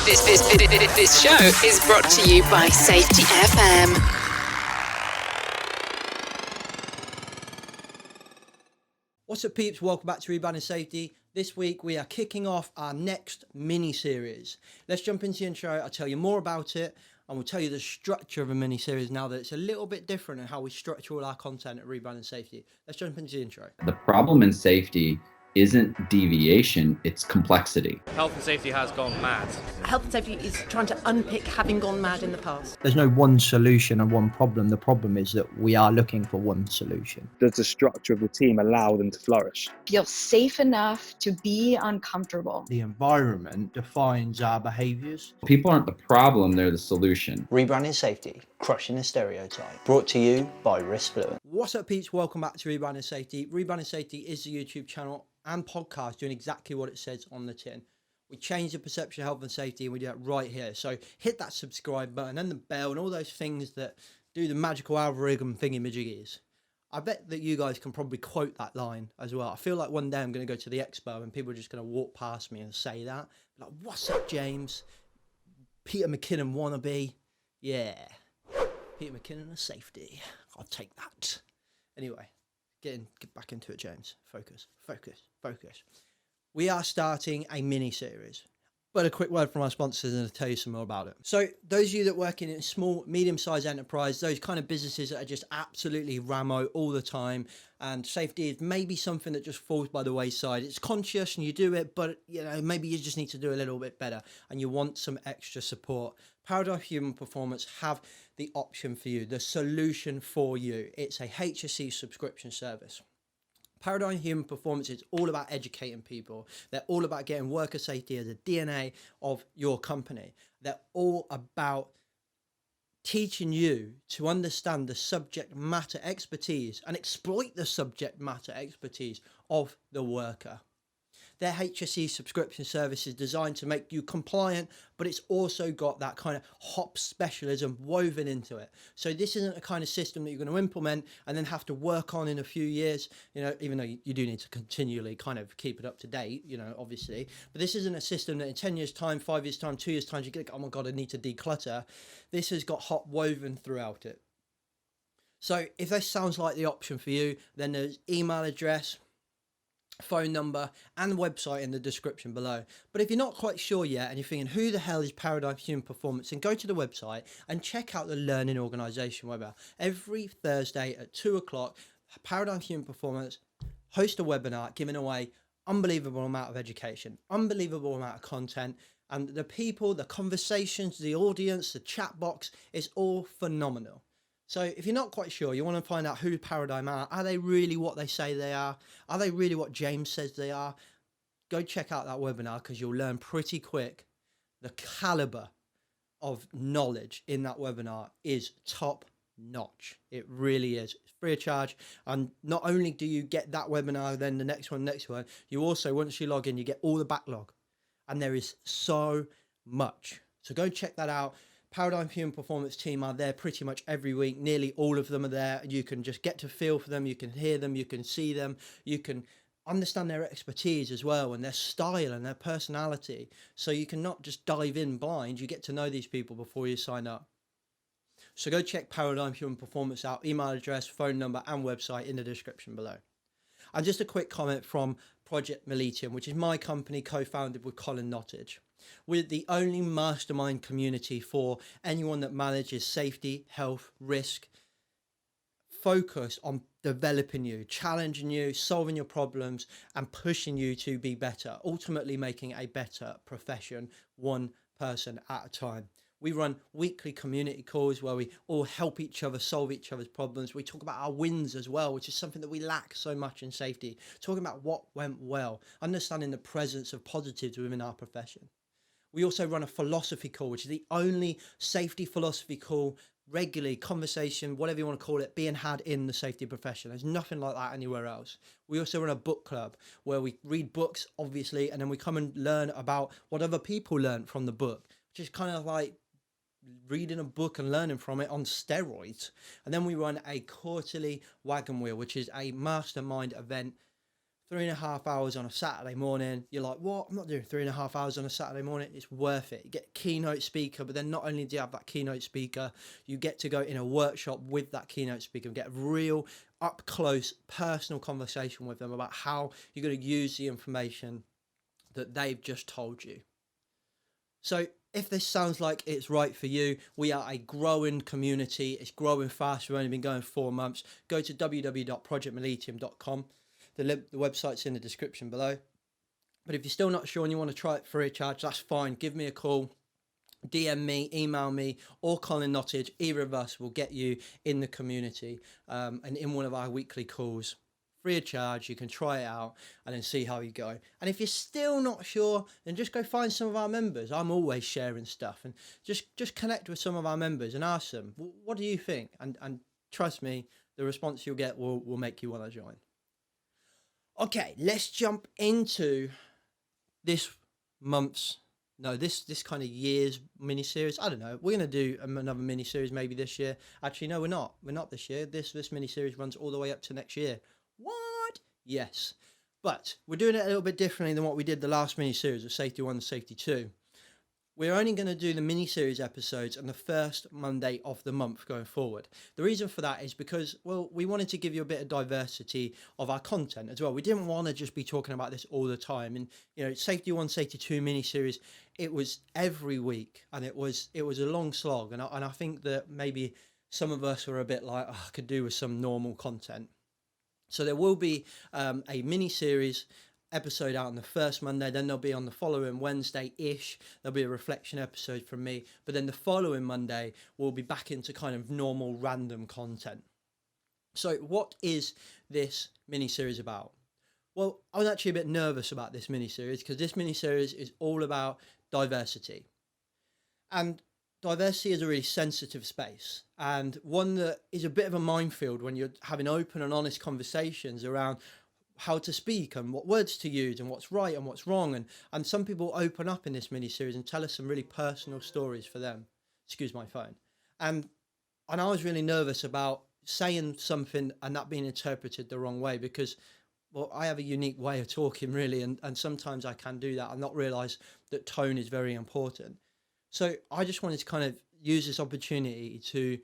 This show is brought to you by Safety FM. What's up, peeps? Welcome back to Rebranding Safety. This week we are kicking off our next mini-series. Let's jump into the intro. I'll tell you more about it, and we'll tell you the structure of a mini-series now that it's a little bit different in how we structure all our content at Rebranding Safety. Let's jump into the intro. The problem in safety isn't deviation, it's complexity. Health and safety has gone mad. Health and safety is trying to unpick having gone mad in the past. There's no one solution and one problem. The problem is that we are looking for one solution. Does the structure of the team allow them to flourish? Feel safe enough to be uncomfortable. The environment defines our behaviours. People aren't the problem, they're the solution. Rebranding Safety, crushing the stereotype. Brought to you by Riskfluent. What's up, peeps? Welcome back to Rebranding Safety. Rebranding Safety is the YouTube channel and podcast doing exactly what it says on the tin. We change the perception of health and safety, and we do that right here. So hit that subscribe button and the bell and all those things that do the magical algorithm thingy-majiggies. I bet that you guys can probably quote that line as well. I feel like one day I'm going to go to the expo and people are just going to walk past me and say that. Like, what's up, James? Peter McKinnon wannabe? Yeah. Peter McKinnon of safety. I'll take that. Anyway, get back into it, James. Focus. We are starting a mini-series, but a quick word from our sponsors and I'll tell you some more about it. So those of you that work in a small, medium-sized enterprise, those kind of businesses that are just absolutely ramo all the time, and safety is maybe something that just falls by the wayside. It's conscious and you do it, but maybe you just need to do a little bit better and you want some extra support. Paradigm Human Performance have the option for you, the solution for you. It's a HSE subscription service. Paradigm Human Performance is all about educating people. They're all about getting worker safety as a DNA of your company. They're all about teaching you to understand the subject matter expertise and exploit the subject matter expertise of the worker. Their HSE subscription service is designed to make you compliant, but it's also got that kind of HOP specialism woven into it. So this isn't a kind of system that you're going to implement and then have to work on in a few years, even though you do need to continually kind of keep it up to date, obviously. But this isn't a system that in 10 years time, 5 years time, 2 years time, you get, oh my God, I need to declutter. This has got HOP woven throughout it. So if this sounds like the option for you, then there's email address, phone number and website in the description below. But if you're not quite sure yet and you're thinking, who the hell is Paradigm Human Performance, then go to the website and check out the Learning Organisation webinar. Every Thursday at 2 o'clock, Paradigm Human Performance host a webinar giving away unbelievable amount of education, unbelievable amount of content, and the people, the conversations, the audience, the chat box is all phenomenal. So if you're not quite sure, you want to find out who Paradigm are they really what they say they are they really what James says they are? Go check out that webinar because you'll learn pretty quick. The caliber of knowledge in that webinar is top notch. It really is. It's free of charge. And not only do you get that webinar, then the next one, you also, once you log in, you get all the backlog. And there is so much. So go check that out. Paradigm Human Performance team are there pretty much every week. Nearly all of them are there. You can just get to feel for them. You can hear them. You can see them. You can understand their expertise as well and their style and their personality. So you can not just dive in blind. You get to know these people before you sign up. So go check Paradigm Human Performance out. Email address, phone number and website in the description below. And just a quick comment from Project Mollitiam, which is my company co-founded with Colin Nottage. We're the only mastermind community for anyone that manages safety, health, risk, focused on developing you, challenging you, solving your problems and pushing you to be better, ultimately making a better profession, one person at a time. We run weekly community calls where we all help each other solve each other's problems. We talk about our wins as well, which is something that we lack so much in safety. Talking about what went well, understanding the presence of positives within our profession. We also run a philosophy call, which is the only safety philosophy call, regularly, conversation, whatever you want to call it, being had in the safety profession. There's nothing like that anywhere else. We also run a book club where we read books, obviously, and then we come and learn about what other people learned from the book, which is kind of like reading a book and learning from it on steroids. And then we run a quarterly wagon wheel, which is a mastermind event 3.5 hours on a Saturday morning. You're like, what? I'm not doing 3.5 hours on a Saturday morning. It's worth it. You get a keynote speaker, but then not only do you have that keynote speaker, you get to go in a workshop with that keynote speaker and get real up close personal conversation with them about how you're going to use the information that they've just told you. So if this sounds like it's right for you, we are a growing community. It's growing fast. We've only been going 4 months. Go to www.projectmollitiam.com. The website's in the description below. But if you're still not sure and you want to try it free of charge, that's fine. Give me a call, DM me, email me, or Colin Nottage. Either of us will get you in the community and in one of our weekly calls. Free of charge. You can try it out and then see how you go. And if you're still not sure, then just go find some of our members. I'm always sharing stuff, and just connect with some of our members and ask them, what do you think? And trust me, the response you'll get will make you want to join. Okay, let's jump into this kind of year's mini-series. I don't know. We're going to do another mini-series maybe this year. Actually, no, we're not. We're not this year. This mini-series runs all the way up to next year. What? Yes. But we're doing it a little bit differently than what we did the last mini-series of Safety 1 and Safety 2. We're only going to do the mini-series episodes on the first Monday of the month going forward. The reason for that is because, well, we wanted to give you a bit of diversity of our content as well. We didn't want to just be talking about this all the time. And, you know, Safety 1, Safety 2 mini-series, it was every week, and it was a long slog. And I think that maybe some of us were a bit like, I could do with some normal content. So there will be a mini-series episode out on the first Monday, then there'll be on the following Wednesday-ish, there'll be a reflection episode from me, but then the following Monday, we'll be back into kind of normal random content. So what is this mini-series about? Well, I was actually a bit nervous about this mini-series because this mini-series is all about diversity. And diversity is a really sensitive space, and one that is a bit of a minefield when you're having open and honest conversations around how to speak and what words to use and what's right and what's wrong. And some people open up in this mini-series and tell us some really personal stories for them. Excuse my phone. And I was really nervous about saying something and that being interpreted the wrong way because, well, I have a unique way of talking really, and sometimes I can do that and not realise that tone is very important. So I just wanted to kind of use this opportunity to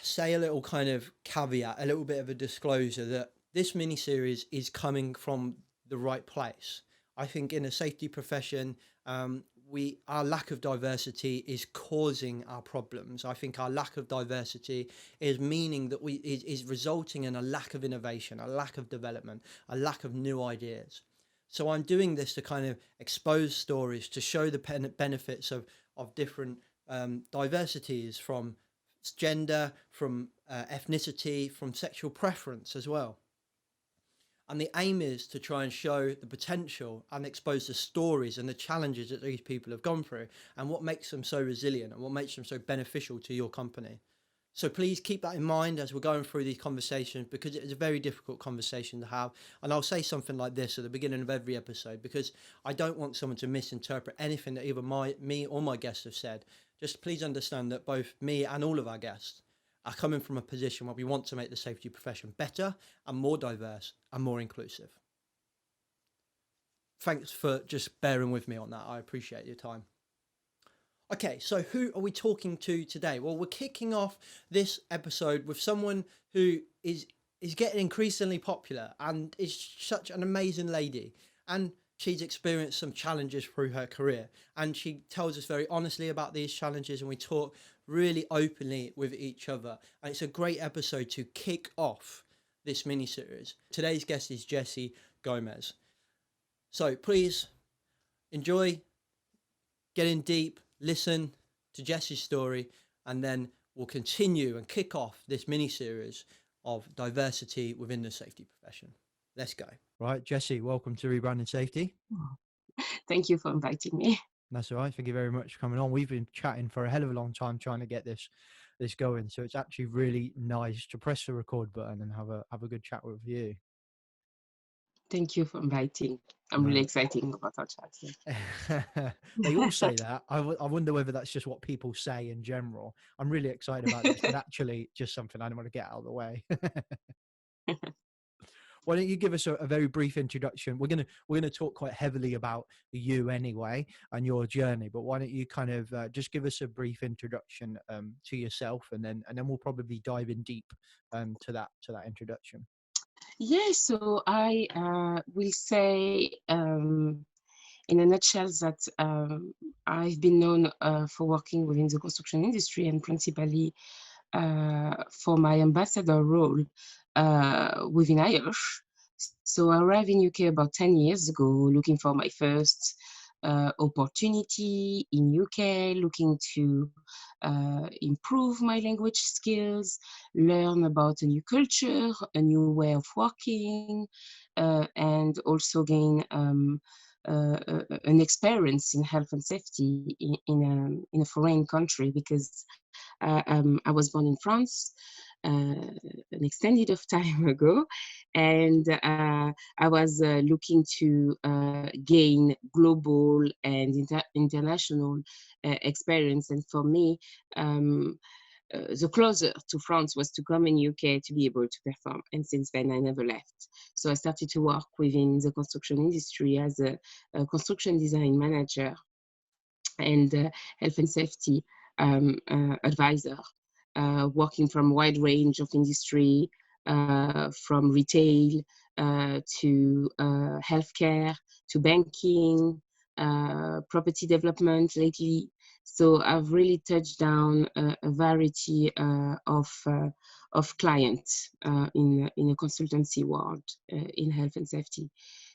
say a little kind of caveat, a little bit of a disclosure that this mini-series is coming from the right place. I think in a safety profession, our lack of diversity is causing our problems. I think our lack of diversity is meaning that is resulting in a lack of innovation, a lack of development, a lack of new ideas. So I'm doing this to kind of expose stories, to show the benefits of different diversities, from gender, from ethnicity, from sexual preference as well. And the aim is to try and show the potential and expose the stories and the challenges that these people have gone through and what makes them so resilient and what makes them so beneficial to your company. So please keep that in mind as we're going through these conversations, because it is a very difficult conversation to have. And I'll say something like this at the beginning of every episode, because I don't want someone to misinterpret anything that either me or my guests have said. Just please understand that both me and all of our guests are coming from a position where we want to make the safety profession better and more diverse and more inclusive. Thanks for just bearing with me on that. I appreciate your time. Okay, so who are we talking to today? Well, we're kicking off this episode with someone who is getting increasingly popular and is such an amazing lady. And she's experienced some challenges through her career. And she tells us very honestly about these challenges, and we talk really openly with each other. And it's a great episode to kick off this mini-series. Today's guest is Jessy Gomes. So please enjoy, get in deep, listen to Jessy's story, and then we'll continue and kick off this mini-series of diversity within the safety profession. Let's go. Right, Jessy, welcome to Rebranding Safety. Thank you for inviting me. That's all right. Thank you very much for coming on. We've been chatting for a hell of a long time trying to get this going. So it's actually really nice to press the record button and have a good chat with you. Thank you for inviting. I'm really excited about our chat. They all say that. I wonder whether that's just what people say in general. I'm really excited about this, but actually just something I don't want to get out of the way. why don't you give us a very brief introduction? We're gonna talk quite heavily about you anyway and your journey, but why don't you kind of just give us a brief introduction to yourself, and then we'll probably dive in deep to that introduction. Yeah, so I will say in a nutshell that I've been known for working within the construction industry, and principally for my ambassador role within IOSH. So I arrived in UK about 10 years ago, looking for my first opportunity in UK, looking to improve my language skills, learn about a new culture, a new way of working, and also gain an experience in health and safety in a foreign country, because I was born in France an extended of time ago, and I was looking to gain global and international experience. And for me, the closer to France was to come in UK to be able to perform. And since then, I never left. So I started to work within the construction industry as a construction design manager and health and safety advisor, working from a wide range of industry, from retail to healthcare, to banking, property development lately. So I've really touched down a variety of clients in a consultancy world in health and safety.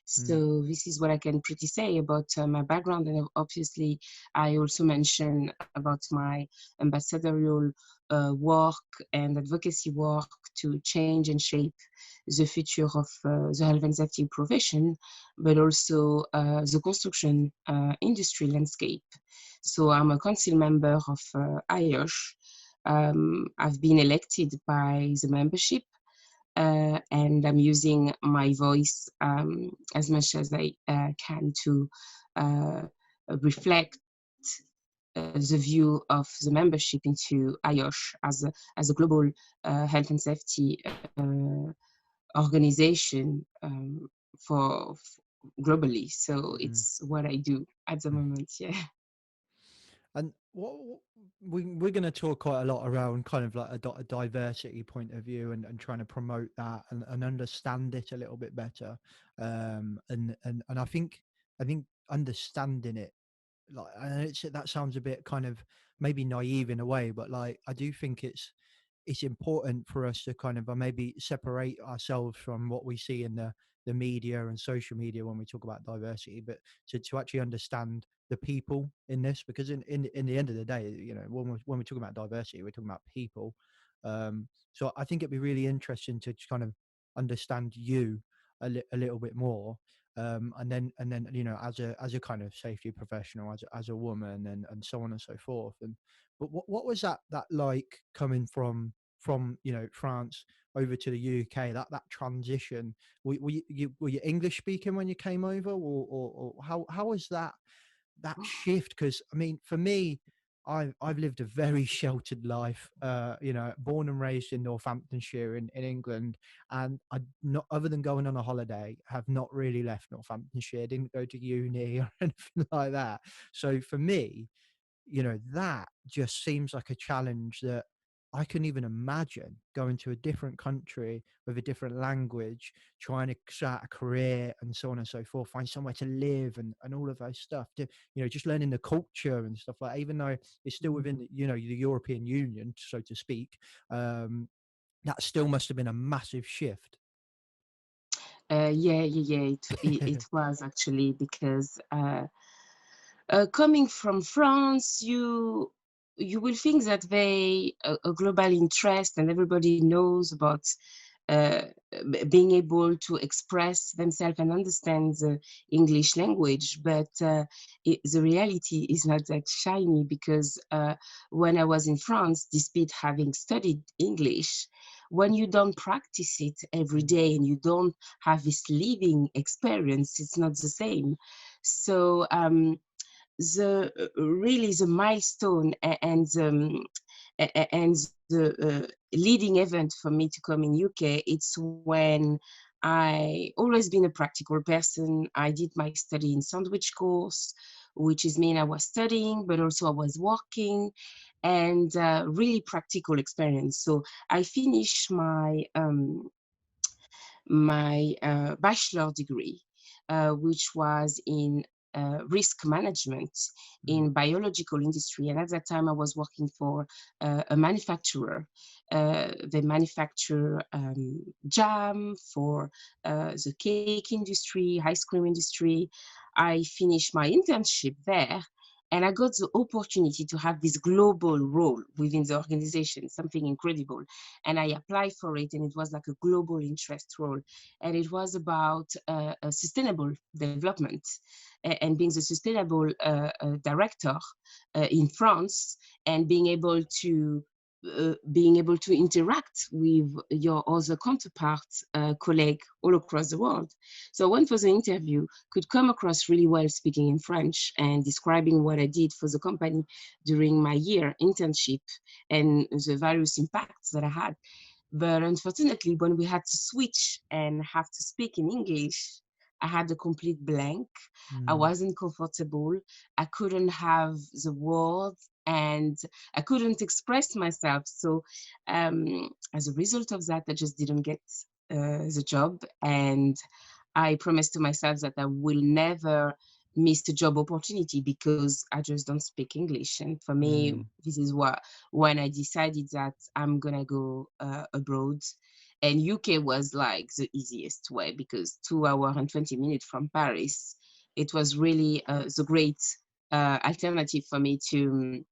So this is what I can pretty say about my background. And obviously, I also mentioned about my ambassadorial work and advocacy work to change and shape the future of the health and safety profession, but also the construction industry landscape. So I'm a council member of IOSH. I've been elected by the membership, and I'm using my voice as much as I can to reflect the view of the membership into IOSH as a global health and safety organization for globally. So it's what I do at the moment. Yeah. And what we're going to talk quite a lot around kind of like a diversity point of view, and trying to promote that and understand it a little bit better. And I think understanding it, like, and that sounds a bit kind of maybe naive in a way, but like I do think it's important for us to kind of maybe separate ourselves from what we see in the media and social media when we talk about diversity, but to actually understand the people in this, because in the end of the day, you know, when we're talking about diversity, we're talking about people. So I think it'd be really interesting to kind of understand you a little bit more, and then you know, as a kind of safety professional, as a woman, and so on and so forth. And but what was that like, coming from you know, France over to the UK, that transition? Were you English speaking when you came over, or how was that shift? Because I mean, for me, I've lived a very sheltered life, you know, born and raised in Northamptonshire in England, and I, not other than going on a holiday, have not really left Northamptonshire. Didn't go to uni or anything like that. So for me, you know, that just seems like a challenge that I couldn't even imagine, going to a different country with a different language, trying to start a career and so on and so forth, find somewhere to live and all of those stuff. You know, just learning the culture and stuff like that, even though it's still within the, you know, the European Union, so to speak. That still must have been a massive shift. It was actually, because coming from France, you will think that they a global interest and everybody knows about being able to express themselves and understand the English language, but the reality is not that shiny, because when I was in France, despite having studied English, when you don't practice it every day and you don't have this living experience, it's not the same. So the milestone and the leading event for me to come in UK, it's when I always been a practical person. I did my study in sandwich course, which is mean I was studying, but also I was working, and really practical experience. So I finished my bachelor degree, which was in risk management in biological industry. And at that time, I was working for a manufacturer. They manufacture jam for the cake industry, ice cream industry. I finished my internship there, and I got the opportunity to have this global role within the organization, something incredible. And I applied for it, and it was like a global interest role. And it was about a sustainable development and being the sustainable director in France, and being able to interact with your other counterparts, colleague all across the world. So I went for the interview, could come across really well speaking in French and describing what I did for the company during my year internship and the various impacts that I had. But unfortunately, when we had to switch and have to speak in English, I had a complete blank. I wasn't comfortable. I couldn't have the words, and I couldn't express myself. So as a result of that, I just didn't get the job. And I promised to myself that I will never miss a job opportunity because I just don't speak English. And for me, this is when I decided that I'm gonna go abroad. And UK was like the easiest way, because 2 hours and 20 minutes from Paris. It was really the great alternative for me to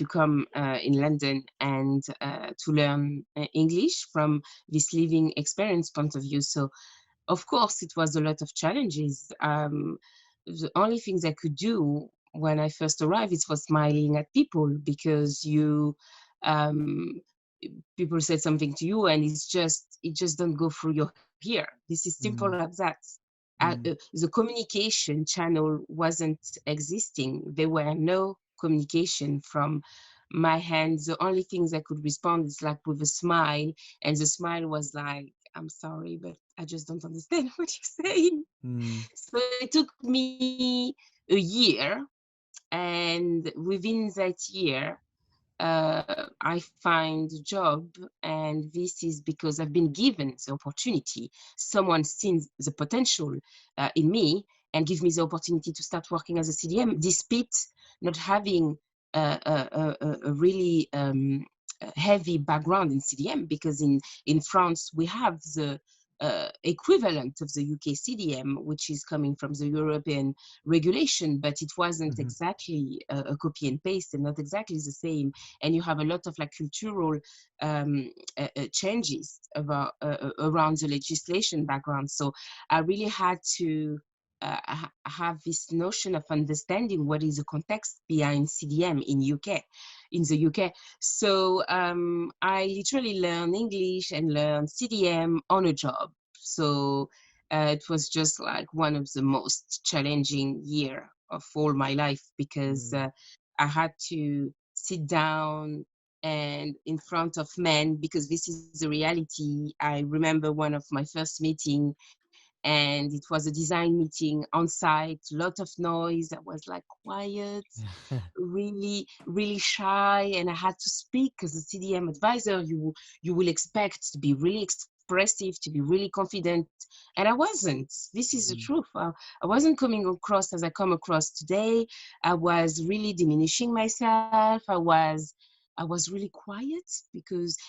come in London and to learn English from this living experience point of view. So of course, it was a lot of challenges. The only things I could do when I first arrived, it was smiling at people, because people said something to you, and it just don't go through your ear. This is simple as that. The communication channel wasn't existing. There were no communication from my hands. The only things I could respond is like with a smile, and the smile was like, I'm sorry, but I just don't understand what you're saying. So it took me a year, and within that year, I find a job, and this is because I've been given the opportunity. Someone seen the potential in me and give me the opportunity to start working as a CDM, despite not having a really heavy background in CDM, because in France we have the equivalent of the UK CDM, which is coming from the European regulation, but it wasn't exactly a copy and paste, and not exactly the same. And you have a lot of like cultural changes about, around the legislation background. So I really had to have this notion of understanding what is the context behind CDM in the UK. So I literally learned English and learned CDM on a job. So it was just like one of the most challenging year of all my life, because I had to sit down and in front of men, because this is the reality. I remember one of my first meeting, and it was a design meeting on site, lot of noise. I was like quiet, really, really shy, and I had to speak as a CDM advisor. You will expect to be really expressive, to be really confident, and I wasn't. This is the truth. I wasn't coming across as I come across today. I was really diminishing myself. I was really quiet,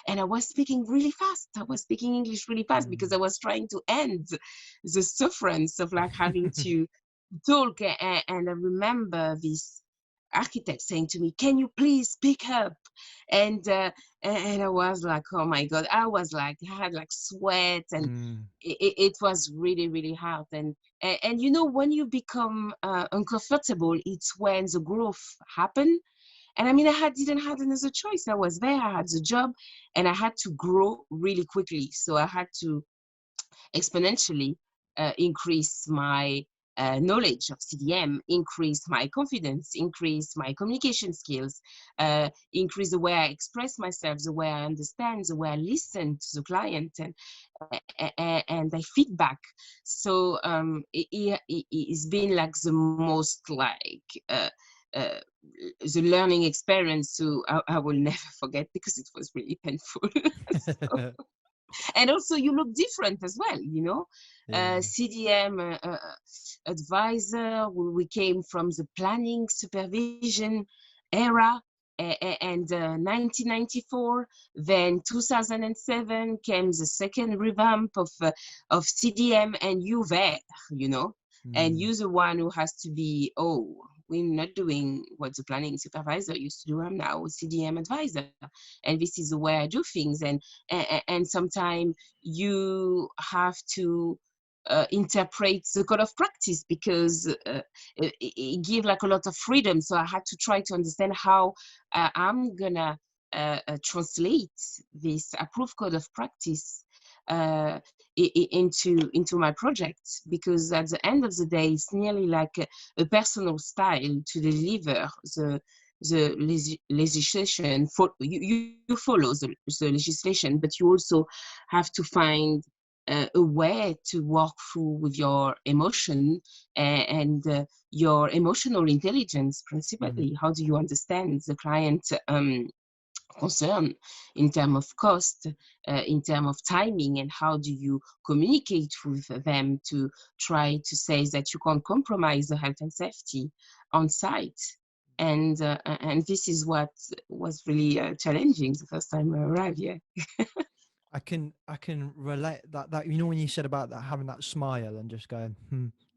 and I was speaking really fast. I was speaking English really fast because I was trying to end the sufferance of like having to talk. And I remember this architect saying to me, "Can you please speak up?" And I was like, oh my God, I had like sweat, and it was really, really hard. And you know, when you become uncomfortable, it's when the growth happen. And I mean, didn't have another choice. I was there, I had the job, and I had to grow really quickly. So I had to exponentially increase my knowledge of CDM, increased my confidence, increased my communication skills, increased the way I express myself, the way I understand, the way I listen to the client, and I feedback. So it's been like the most the learning experience. So I will never forget, because it was really painful. So, and also you look different as well, you know. CDM advisor, we came from the planning supervision era, and 1994, then 2007 came the second revamp of CDM, and you there, you know, and you're the one who has to be, oh, we're not doing what the planning supervisor used to do. I'm now a CDM advisor, and this is the way I do things. And sometimes you have to interpret the code of practice, because it gives like a lot of freedom. So I had to try to understand how I'm gonna translate this approved code of practice into my project, because at the end of the day, it's nearly like a personal style to deliver the legislation. You follow the legislation, but you also have to find a way to walk through with your emotion and your emotional intelligence, principally. How do you understand the client concern in terms of cost, in terms of timing, and how do you communicate with them to try to say that you can't compromise the health and safety on site? And this is what was really challenging the first time I arrived here. I can relate that you know, when you said about that, having that smile and just going,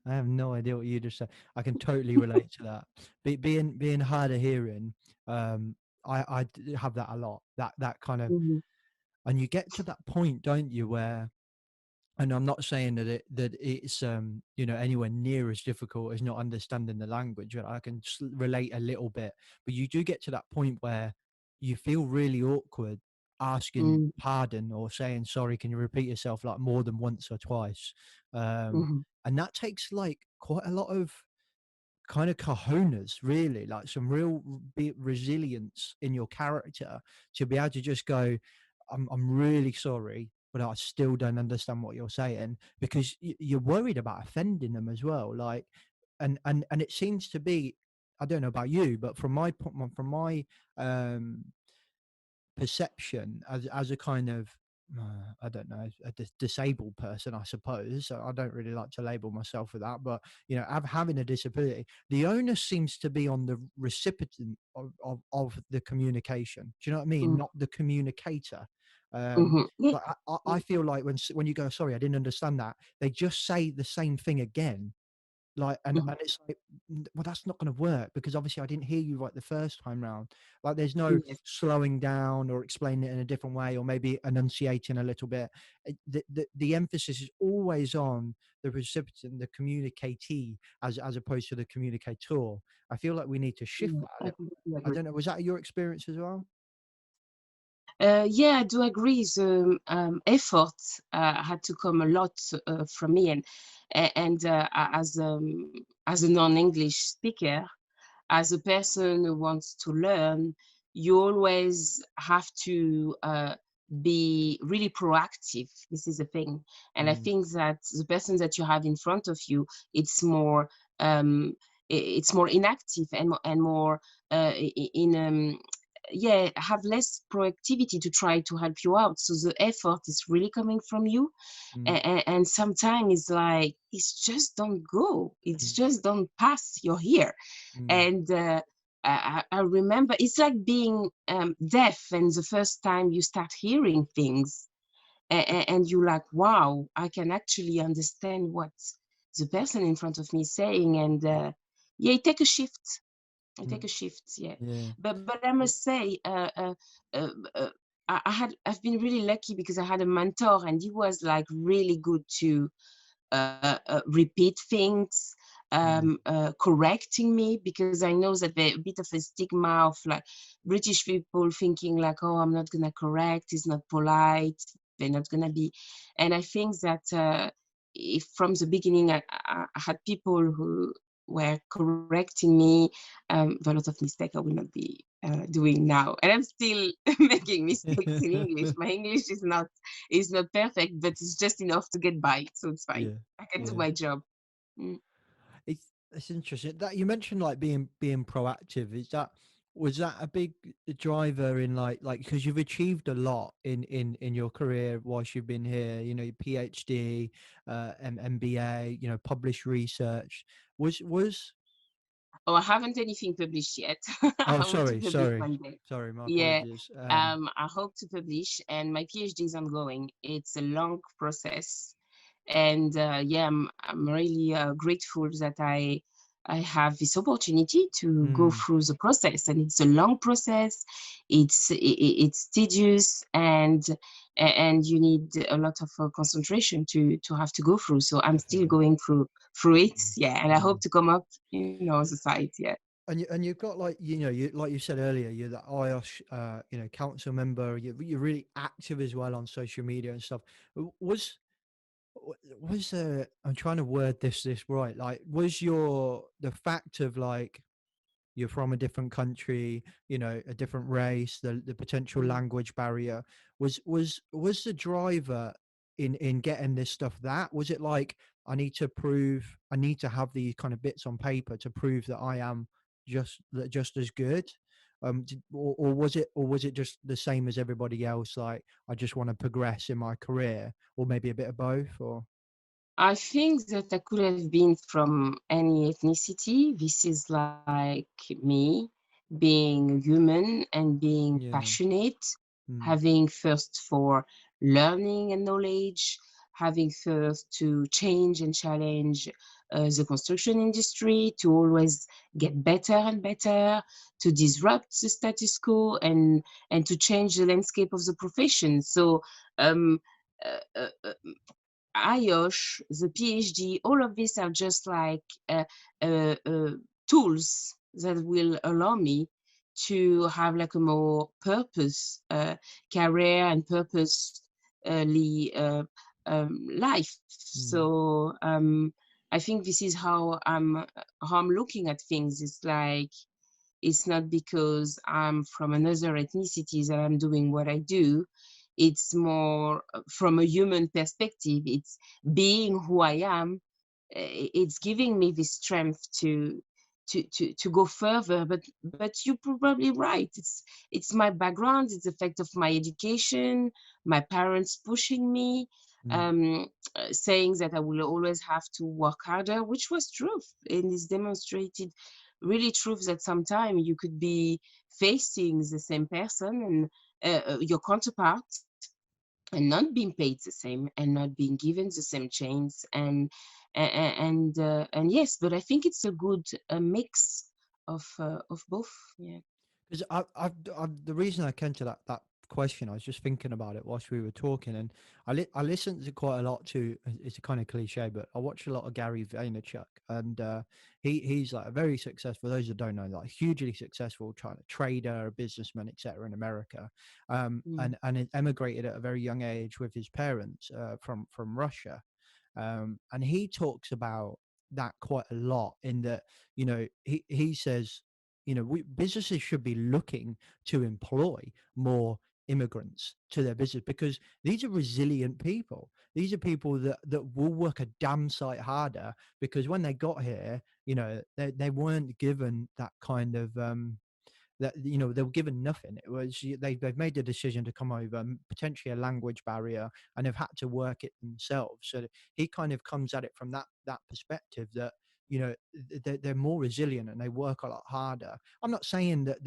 I have no idea what you just said. I can totally relate to that. Being hard of hearing, I have that a lot. That kind of, and you get to that point, don't you, where, and I'm not saying that it's you know, anywhere near as difficult as not understanding the language. I can relate a little bit, but you do get to that point where you feel really awkward asking pardon or saying sorry, can you repeat yourself, like more than once or twice, and that takes like quite a lot of kind of cojones, really, like some real resilience in your character to be able to just go, I'm really sorry, but I still don't understand what you're saying, because you're worried about offending them as well. Like, and it seems to be, I don't know about you, but from my perception as a kind of I don't know, a disabled person, I suppose. I don't really like to label myself with that, but you know, having a disability, the onus seems to be on the recipient of the communication. Do you know what I mean? Not the communicator. Like I feel like when you go, sorry, I didn't understand that, they just say the same thing again. Like, and it's like, well, that's not going to work, because obviously I didn't hear you right the first time round. Like, there's no slowing down or explaining it in a different way, or maybe enunciating a little bit. The emphasis is always on the recipient, the communicatee, as opposed to the communicator. I feel like we need to shift that. I don't know. Was that your experience as well? Yeah, I do agree. The effort had to come a lot from me, and as a non-English speaker, as a person who wants to learn, you always have to be really proactive. This is the thing, and I think that the person that you have in front of you, it's more inactive and more have less proactivity to try to help you out. So the effort is really coming from you, and sometimes it's like, it's just don't go, it's just don't pass, you're here. And I remember it's like being deaf, and the first time you start hearing things, and you're like, wow, I can actually understand what the person in front of me is saying. And it take a shift. But I must say, I've been really lucky, because I had a mentor, and he was like really good to repeat things, correcting me, because I know that there's a bit of a stigma of like British people thinking like, oh, I'm not gonna correct, it's not polite, they're not gonna be. And I think that if from the beginning I had people who were correcting me, a lot of mistakes I will not be doing now. And I'm still making mistakes in English. My English is not perfect, but it's just enough to get by, so it's fine. I can do my job. It's interesting that you mentioned like being proactive. Was that a big driver in like because you've achieved a lot in your career whilst you've been here, you know, your PhD, MBA, you know, published research. Was Oh, I haven't anything published yet. Oh, I hope to sorry, publish one day. sorry, my Yeah, apologies. I hope to publish, and my PhD is ongoing. It's a long process, and yeah, I'm really grateful that I have this opportunity to go through the process, and it's a long process. It's tedious, and you need a lot of concentration to have to go through. So I'm still going through it, yeah, and I hope to come up, you know, the site, yeah. And you've got like, you know, you like you said earlier, you're the IOSH you know, council member. You're really active as well on social media and stuff. Was I'm trying to word this right, like was the fact of like you're from a different country, you know, a different race, the potential language barrier was the driver in getting this stuff? That was it, like I need to have these kind of bits on paper to prove that I am just as good, or was it just the same as everybody else, like I just want to progress in my career, or maybe a bit of both? Or I think that I could have been from any ethnicity. This is like me being human and being passionate, having thirst for learning and knowledge, having thirst to change and challenge the construction industry, to always get better and better, to disrupt the status quo, and to change the landscape of the profession. So um, IOSH, the PhD, all of these are just like tools that will allow me to have like a more purpose career and purposely life. So I think this is how I'm looking at things. It's like, it's not because I'm from another ethnicity that I'm doing what I do. It's more from a human perspective. It's being who I am. It's giving me the strength to go further. But you're probably right. It's my background. It's the fact of my education, my parents pushing me, saying that I will always have to work harder, which was truth, and is demonstrated really true, that sometimes you could be facing the same person and your counterpart, and not being paid the same and not being given the same chance, and yes, but I think it's a good mix of both. Yeah. because the reason I came to that question, I was just thinking about it whilst we were talking, and I listened to quite a lot to. It's a kind of cliche, but I watch a lot of Gary Vaynerchuk, and he's like a very successful. For those that don't know, like hugely successful trader, a businessman, etc. in America, and it emigrated at a very young age with his parents from Russia, and he talks about that quite a lot. In that, you know, he says, you know, businesses should be looking to employ more immigrants to their business, because these are resilient people. These are people that will work a damn sight harder, because when they got here, you know, they weren't given that kind of that, you know, they were given nothing. It was they've made the decision to come over, potentially a language barrier, and they've had to work it themselves. So he kind of comes at it from that perspective, that, you know, they're more resilient and they work a lot harder. I'm not saying that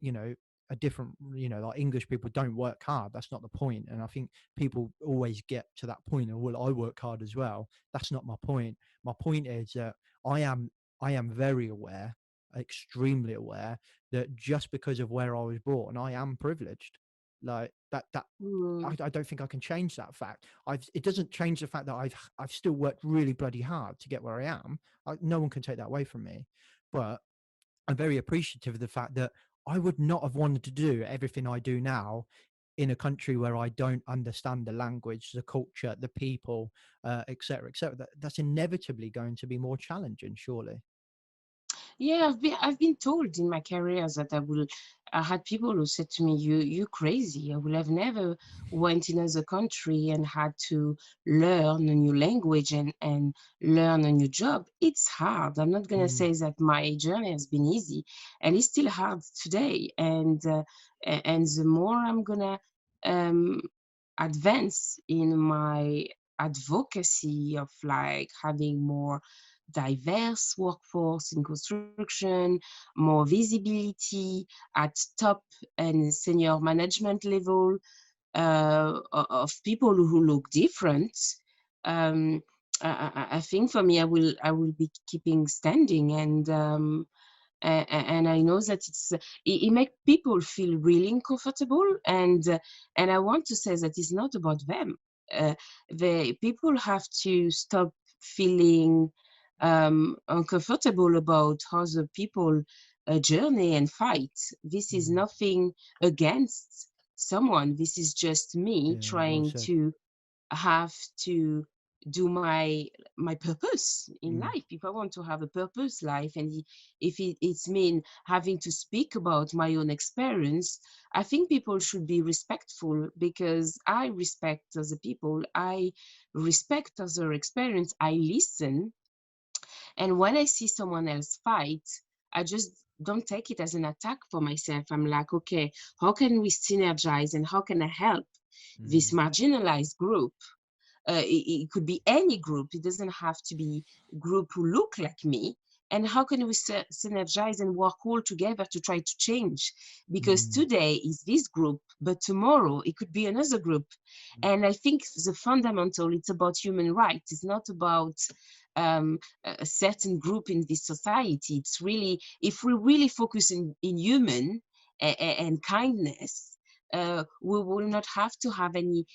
you know, a different, you know, like English people don't work hard. That's not the point. And I think people always get to that point of, well, I work hard as well. That's not my point. My point is that I am very aware, extremely aware, that just because of where I was born, I am privileged. Like that I don't think I can change that fact. It doesn't change the fact that I've still worked really bloody hard to get where I am. No one can take that away from me. But I'm very appreciative of the fact that I would not have wanted to do everything I do now in a country where I don't understand the language, the culture, the people, et cetera, et cetera. That's inevitably going to be more challenging, surely. Yeah, I've been told in my career that I had people who said to me, "You crazy. I would have never went in another country and had to learn a new language and learn a new job. It's hard. I'm not gonna say that my journey has been easy, and it's still hard today. And the more I'm gonna um, advance in my advocacy of like having more diverse workforce in construction, more visibility at top and senior management level, of people who look different. Um, I think for me, I will be keeping standing, and I know that it makes people feel really uncomfortable, and I want to say that it's not about them. The people have to stop feeling uncomfortable about other people journey and fight. This is nothing against someone. This is just me Yeah, well trying said. to have to do my purpose in Mm. life. If I want to have a purpose life, and if it's mean having to speak about my own experience, I think people should be respectful, because I respect other people, I respect other experience, I listen. And when I see someone else fight, I just don't take it as an attack for myself. I'm like, okay, how can we synergize, and how can I help this marginalized group? It could be any group. It doesn't have to be group who look like me. And how can we synergize and work all together to try to change? Because today is this group, but tomorrow it could be another group. And I think the fundamental, it's about human rights. It's not about a certain group in this society. It's really, if we really focus in human and kindness, we will not have to have any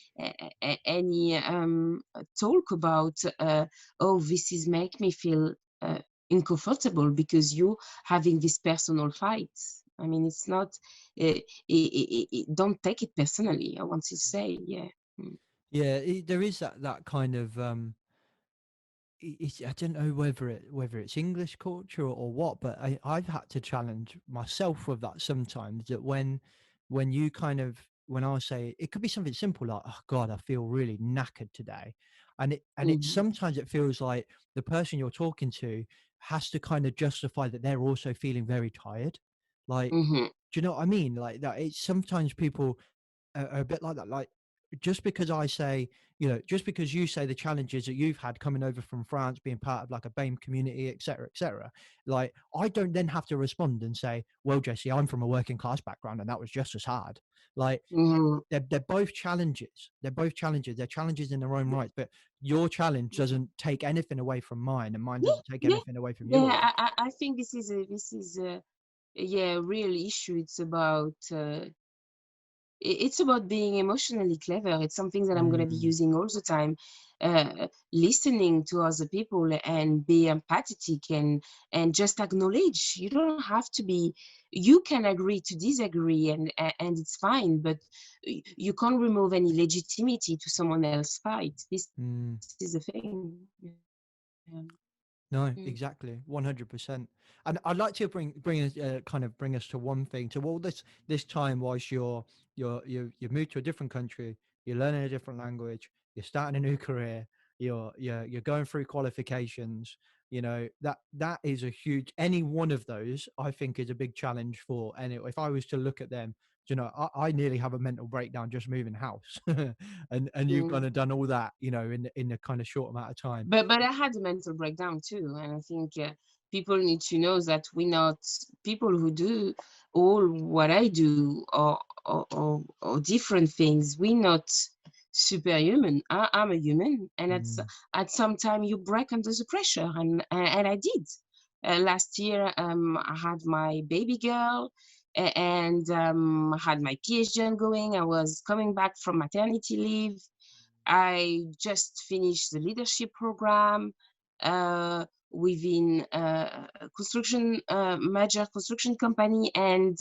talk about oh, this is make me feel uncomfortable because you having this personal fights. I mean, it's not don't take it personally, I want to say. Yeah. Yeah, there is that kind of I don't know whether it's English culture or what, but I've had to challenge myself with that sometimes. That when you kind of, when I say, it could be something simple like, oh God, I feel really knackered today, and it sometimes it feels like the person you're talking to has to kind of justify that they're also feeling very tired. Like, Mm-hmm. do you know what I mean? Like that. It's sometimes people are a bit like that. Like, just because I say, just because you say the challenges that you've had coming over from France, being part of like a BAME community, et cetera, like I don't then have to respond and say, well, Jesse, I'm from a working class background and that was just as hard. Like, Mm-hmm. they're both challenges. They're both challenges. They're challenges in their own right. But your challenge doesn't take anything away from mine, and mine Yeah, doesn't take yeah, anything away from yours. yeah. I think this is a yeah, real issue. It's about being emotionally clever. It's something that I'm going to be Mm, using all the time. Listening to other people and be empathetic and just acknowledge. You don't have to be. You can agree to disagree, and it's fine. But you can't remove any legitimacy to someone else's fight. This mm. is the thing. Yeah. No, Mm. exactly, 100%. And I'd like to bring us kind of bring us to one thing. To all this time, whilst you've moved to a different country, you're learning a different language, you're starting a new career, you're going through qualifications. That is a huge. Any one of those, I think, is a big challenge for any. If I was to look at them, I nearly have a mental breakdown just moving house, and you've Mm. kind of done all that, in a kind of short amount of time. But I had a mental breakdown too, and I think people need to know that we're not people who do all what I do or different things. We're not superhuman. I'm a human, and Mm. at some time you break under the pressure, and I did. Last year, I had my baby girl, and I had my PhD ongoing. I was coming back from maternity leave. I just finished the leadership program. within major construction company, and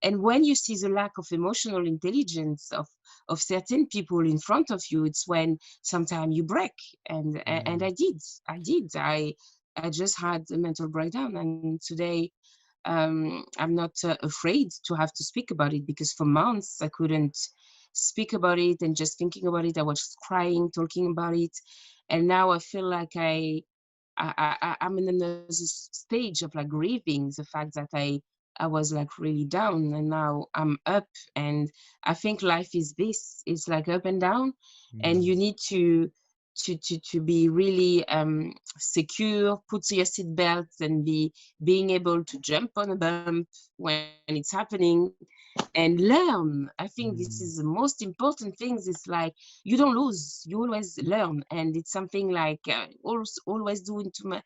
when you see the lack of emotional intelligence of certain people in front of you, it's when sometimes you break. And I did. I just had a mental breakdown, and today I'm not afraid to have to speak about it, because for months I couldn't speak about it, and just thinking about it, I was crying, talking about it. And now I feel like I'm in another stage of like grieving the fact that I was like really down, and now I'm up. And I think life is this, it's like up and down, and you need to be really secure, put your seatbelt, and being able to jump on a bump when it's happening, and learn. I think this is the most important thing. It's like you don't lose, you always learn. And it's something like always do into my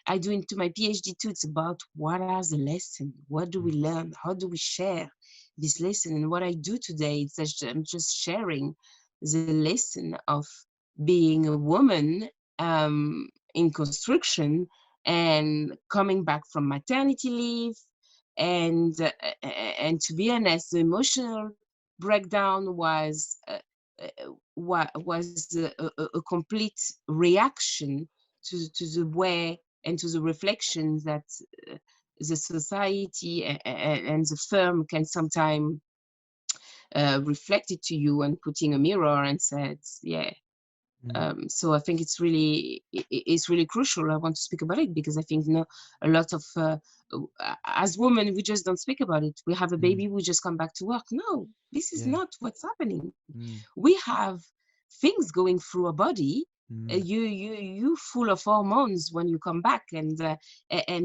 PhD too. It's about what are the lessons, what do we learn, how do we share this lesson. And what I do today is that I'm just sharing the lesson of being a woman in construction, and coming back from maternity leave. And to be honest, the emotional breakdown was a complete reaction to the way and to the reflections that the society and the firm can sometimes reflect it to you, and putting a mirror and said, yeah. So I think it's really crucial. I want to speak about it because I think a lot of as women, we just don't speak about it. We have a baby, we just come back to work. No, this is not what's happening. We have things going through our body. You full of hormones when you come back, and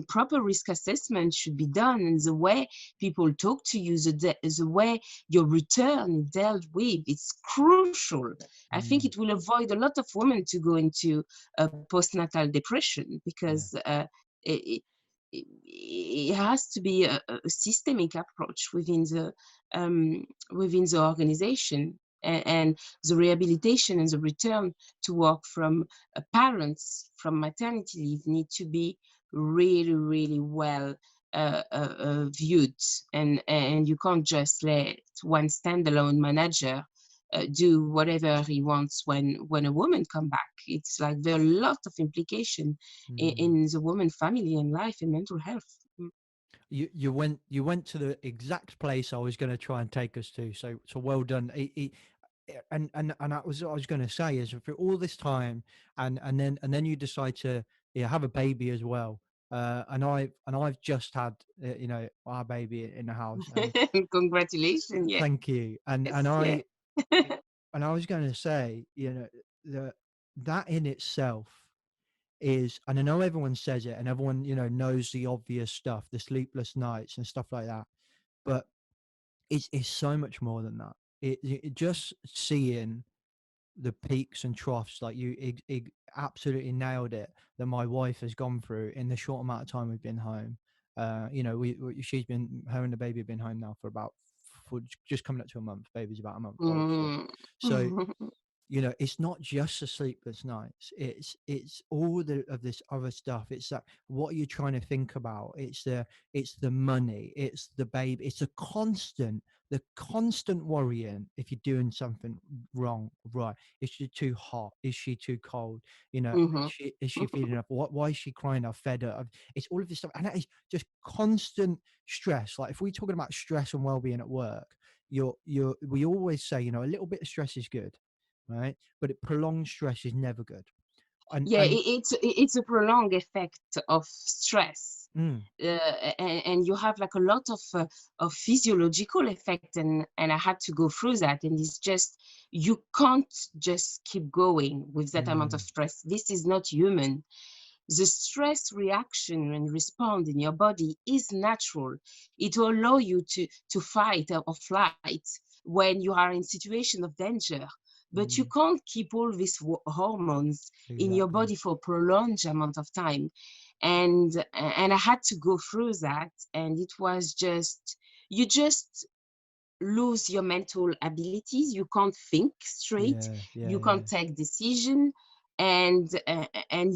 proper risk assessment should be done, and the way people talk to you, the way your return is dealt with, it's crucial. I think it will avoid a lot of women to go into postnatal depression, because it has to be a systemic approach within the organization, and the rehabilitation and the return to work from parents from maternity leave need to be really, really well viewed, and you can't just let one standalone manager do whatever he wants when a woman come back. It's like there are a lot of implication in the woman family and life and mental health. You went to the exact place I was going to try and take us to. So well done. And that was what I was going to say, is for all this time, and then you decide to have a baby as well. And I've just had our baby in the house. And congratulations! Yeah. Thank you. And I was going to say, that in itself is, and I know everyone says it, and everyone knows the obvious stuff, the sleepless nights and stuff like that, but it's so much more than that. It just seeing the peaks and troughs, like you absolutely nailed it, that my wife has gone through in the short amount of time we've been home. She's been, her and the baby have been home now for just coming up to a month. Baby's about a month old. So it's not just the sleepless nights. It's all of this other stuff. It's that, what are you trying to think about? It's the money. It's the baby. It's the constant worrying if you're doing something wrong. Right? Is she too hot? Is she too cold? Is she feeling enough? Why is she crying? I've fed her. It's all of this stuff, and that is just constant stress. Like, if we're talking about stress and well-being at work, we always say, a little bit of stress is good. Right, but prolonged stress is never good. It's a prolonged effect of stress, and you have like a lot of physiological effect, and I had to go through that, and it's just, you can't just keep going with that amount of stress. This is not human. The stress reaction and respond in your body is natural. It will allow you to fight or flight when you are in situation of danger. But you can't keep all these hormones in your body for a prolonged amount of time. And I had to go through that. And it was just, you just lose your mental abilities. You can't think straight. You can't take decision. and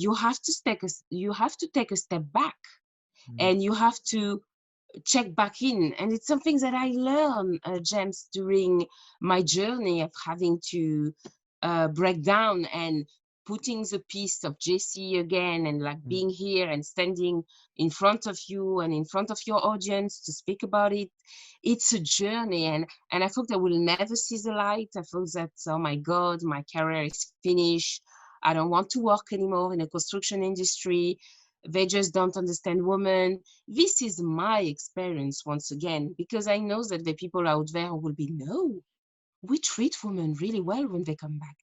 you have to take a step back, and you have to check back in. And it's something that I learned, James, during my journey of having to break down and putting the piece of Jessy again, and like being here and standing in front of you and in front of your audience to speak about it. It's a journey, and I thought I will never see the light. I thought that, oh my God, my career is finished. I don't want to work anymore in the construction industry. They just don't understand women. This is my experience once again, because I know that the people out there will be, no, we treat women really well when they come back.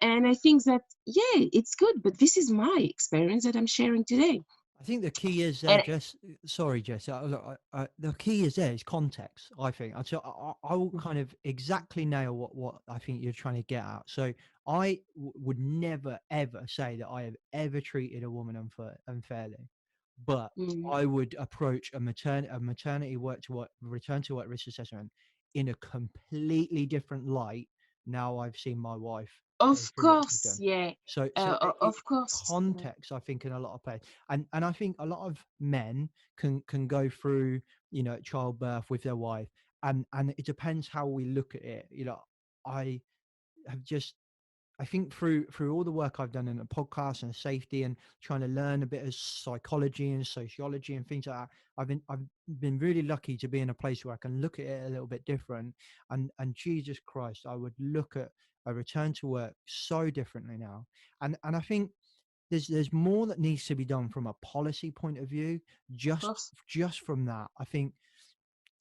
And I think that, yeah, it's good, but this is my experience that I'm sharing today. I think the key is there, And Jess. Sorry, Jess. Look, the key is there is context. I think. So I will kind of exactly nail what I think you're trying to get at. So I would never ever say that I have ever treated a woman unfairly, but I would approach a maternity return to work risk assessment in a completely different light. Now I've seen my wife go of through what she's course, done. yeah, So of course. context, I think, in a lot of places, and I think a lot of men can go through, childbirth with their wife, and it depends how we look at it. I have just, I think through all the work I've done in the podcast and safety and trying to learn a bit of psychology and sociology and things like that, I've been really lucky to be in a place where I can look at it a little bit different. And Jesus Christ, I would look at a return to work so differently now. And I think there's more that needs to be done from a policy point of view. Just from that, I think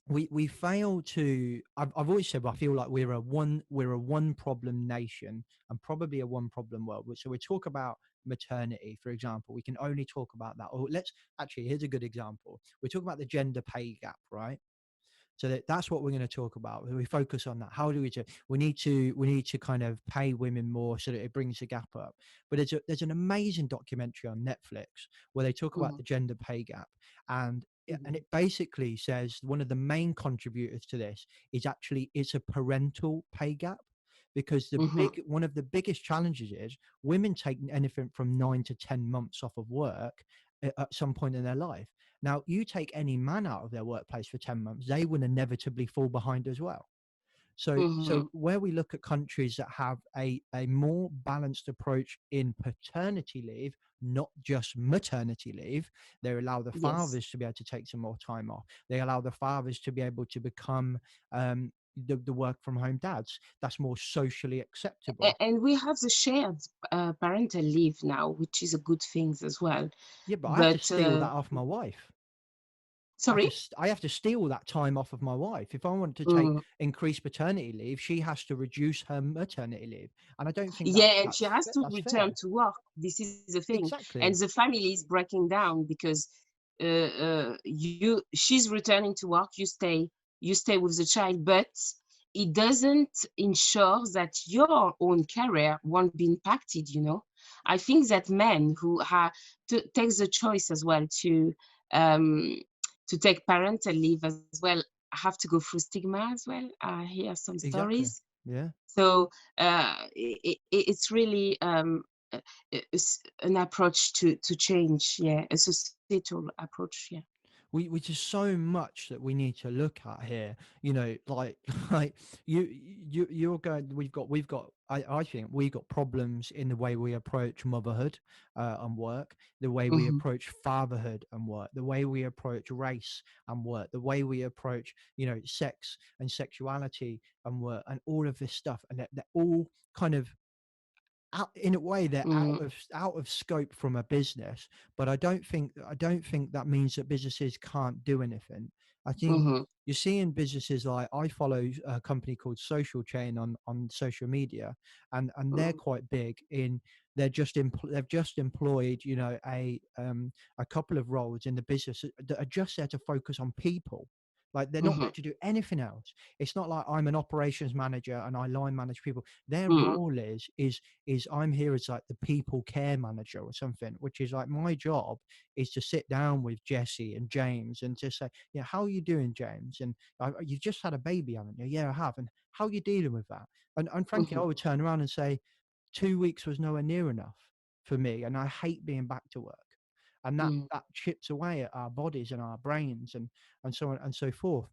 we fail to. I've always said, I feel like we're a one problem nation and probably a one problem world. So we talk about maternity, for example, we can only talk about that. Or let's actually, here's a good example. We talk about the gender pay gap, right? So that's what we're going to talk about. We focus on that. How do we do? We need to kind of pay women more so that it brings the gap up. But there's an amazing documentary on Netflix where they talk about the gender pay gap, and it basically says one of the main contributors to this is actually it's a parental pay gap. Because one of the biggest challenges is women take anything from 9 to 10 months off of work at some point in their life. Now, you take any man out of their workplace for 10 months, they will inevitably fall behind as well. So where we look at countries that have a more balanced approach in paternity leave, not just maternity leave, they allow the fathers to be able to take some more time off. They allow the fathers to be able to become the work from home dads. That's more socially acceptable. And we have the shared parental leave now, which is a good thing as well. Yeah, but I have to steal that off my wife. Sorry? I have to steal that time off of my wife. If I want to take increased paternity leave, she has to reduce her maternity leave. And I don't think and she has to that's return fair. to work. This is the thing. Exactly. And the family is breaking down because she's returning to work, you stay with the child, but it doesn't ensure that your own career won't be impacted, I think that men who take the choice as well to take parental leave as well have to go through stigma as well. I hear some stories. Yeah. So it's really it's an approach to change, a societal approach, We just so much that we need to look at here, like you're going. We've got. I think we've got problems in the way we approach motherhood and work, the way we approach fatherhood and work, the way we approach race and work, the way we approach sex and sexuality and work, and all of this stuff, and they're all kind of in a way they're out of scope from a business. But I don't think that means that businesses can't do anything. I think you're seeing businesses like, I follow a company called Social Chain on social media, and they're quite big in, they've just employed a couple of roles in the business that are just there to focus on people. Like, they're not there to do anything else. It's not like I'm an operations manager and I line manage people. Their role is I'm here as like the people care manager or something, which is like, my job is to sit down with Jessy and James and to say, how are you doing, James? And you've just had a baby, haven't you? Yeah, I have. And how are you dealing with that? And frankly, I would turn around and say 2 weeks was nowhere near enough for me, and I hate being back to work. And that chips away at our bodies and our brains and so on and so forth.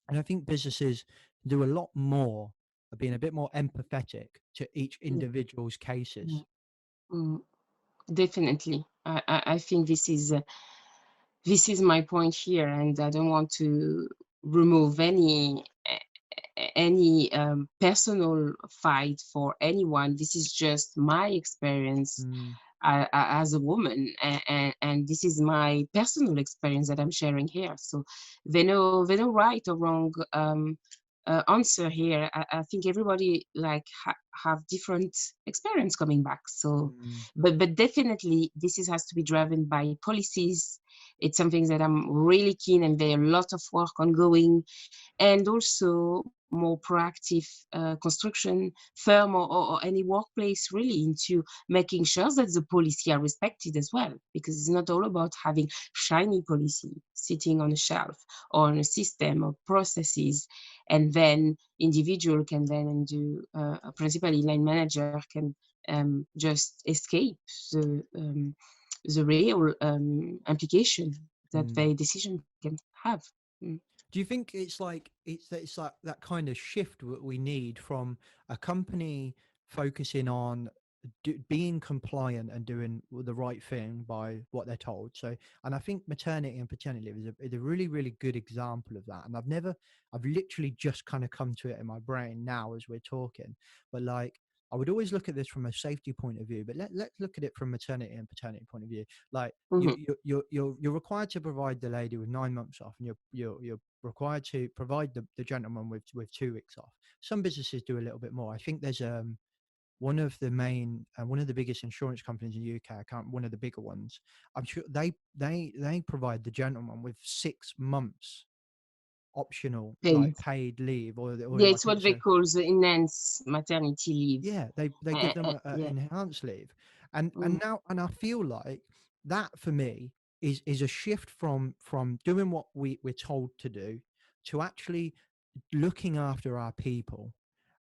And I think businesses do a lot more of being a bit more empathetic to each individual's cases. Definitely. I think this is my point here, and I don't want to remove any personal fight for anyone. This is just my experience as a woman, and this is my personal experience that I'm sharing here. So there's no right or wrong answer here. I think everybody like have different experience coming back. So but definitely this has to be driven by policies. It's something that I'm really keen, and there are a lot of work ongoing, and also more proactive construction firm or any workplace really into making sure that the policy are respected as well, because it's not all about having shiny policy sitting on a shelf or on a system of processes, and then individual can then do principally line manager can just escape the real implication that their decision can have. Do you think it's like that kind of shift that we need from a company focusing on being compliant and doing the right thing by what they're told? So, and I think maternity and paternity leave is a really, really good example of that. And I've literally just kind of come to it in my brain now as we're talking. But like, I would always look at this from a safety point of view, but let's look at it from maternity and paternity point of view. Like you're required to provide the lady with 9 months off, and you're required to provide the gentleman with 2 weeks off. Some businesses do a little bit more. I think there's one of the biggest insurance companies in the UK, one of the bigger ones. I'm sure they provide the gentleman with 6 months optional like paid leave, or like it's what they call the enhanced maternity leave. Yeah, they give them an enhanced leave, and I feel like that for me is a shift from doing what we're told to do to actually looking after our people,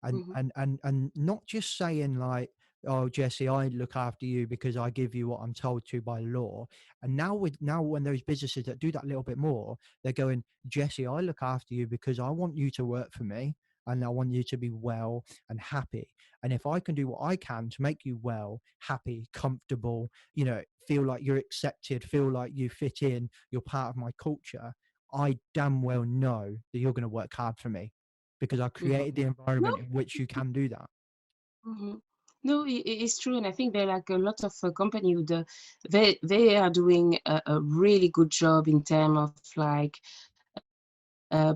and not just saying like, oh Jesse, I look after you because I give you what I'm told to by law. And now when those businesses that do that a little bit more, they're going, Jesse, I look after you because I want you to work for me, and I want you to be well and happy. And if I can do what I can to make you well, happy, comfortable, feel like you're accepted, feel like you fit in, you're part of my culture, I damn well know that you're going to work hard for me because I created the environment in which you can do that. No, it's true, and I think there are like a lot of companies who they are doing a really good job in terms of like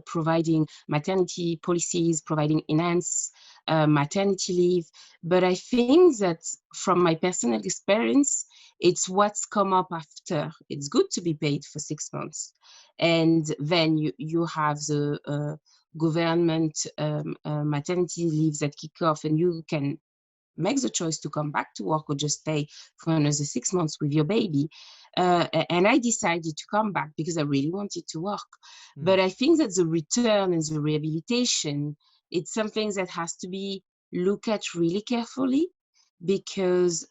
providing maternity policies, providing enhanced maternity leave. But I think that from my personal experience, it's what's come up after. It's good to be paid for 6 months, and then you have the government maternity leaves that kick off, and you can make the choice to come back to work or just stay for another 6 months with your baby. And I decided to come back because I really wanted to work. But I think that the return and the rehabilitation, it's something that has to be looked at really carefully, because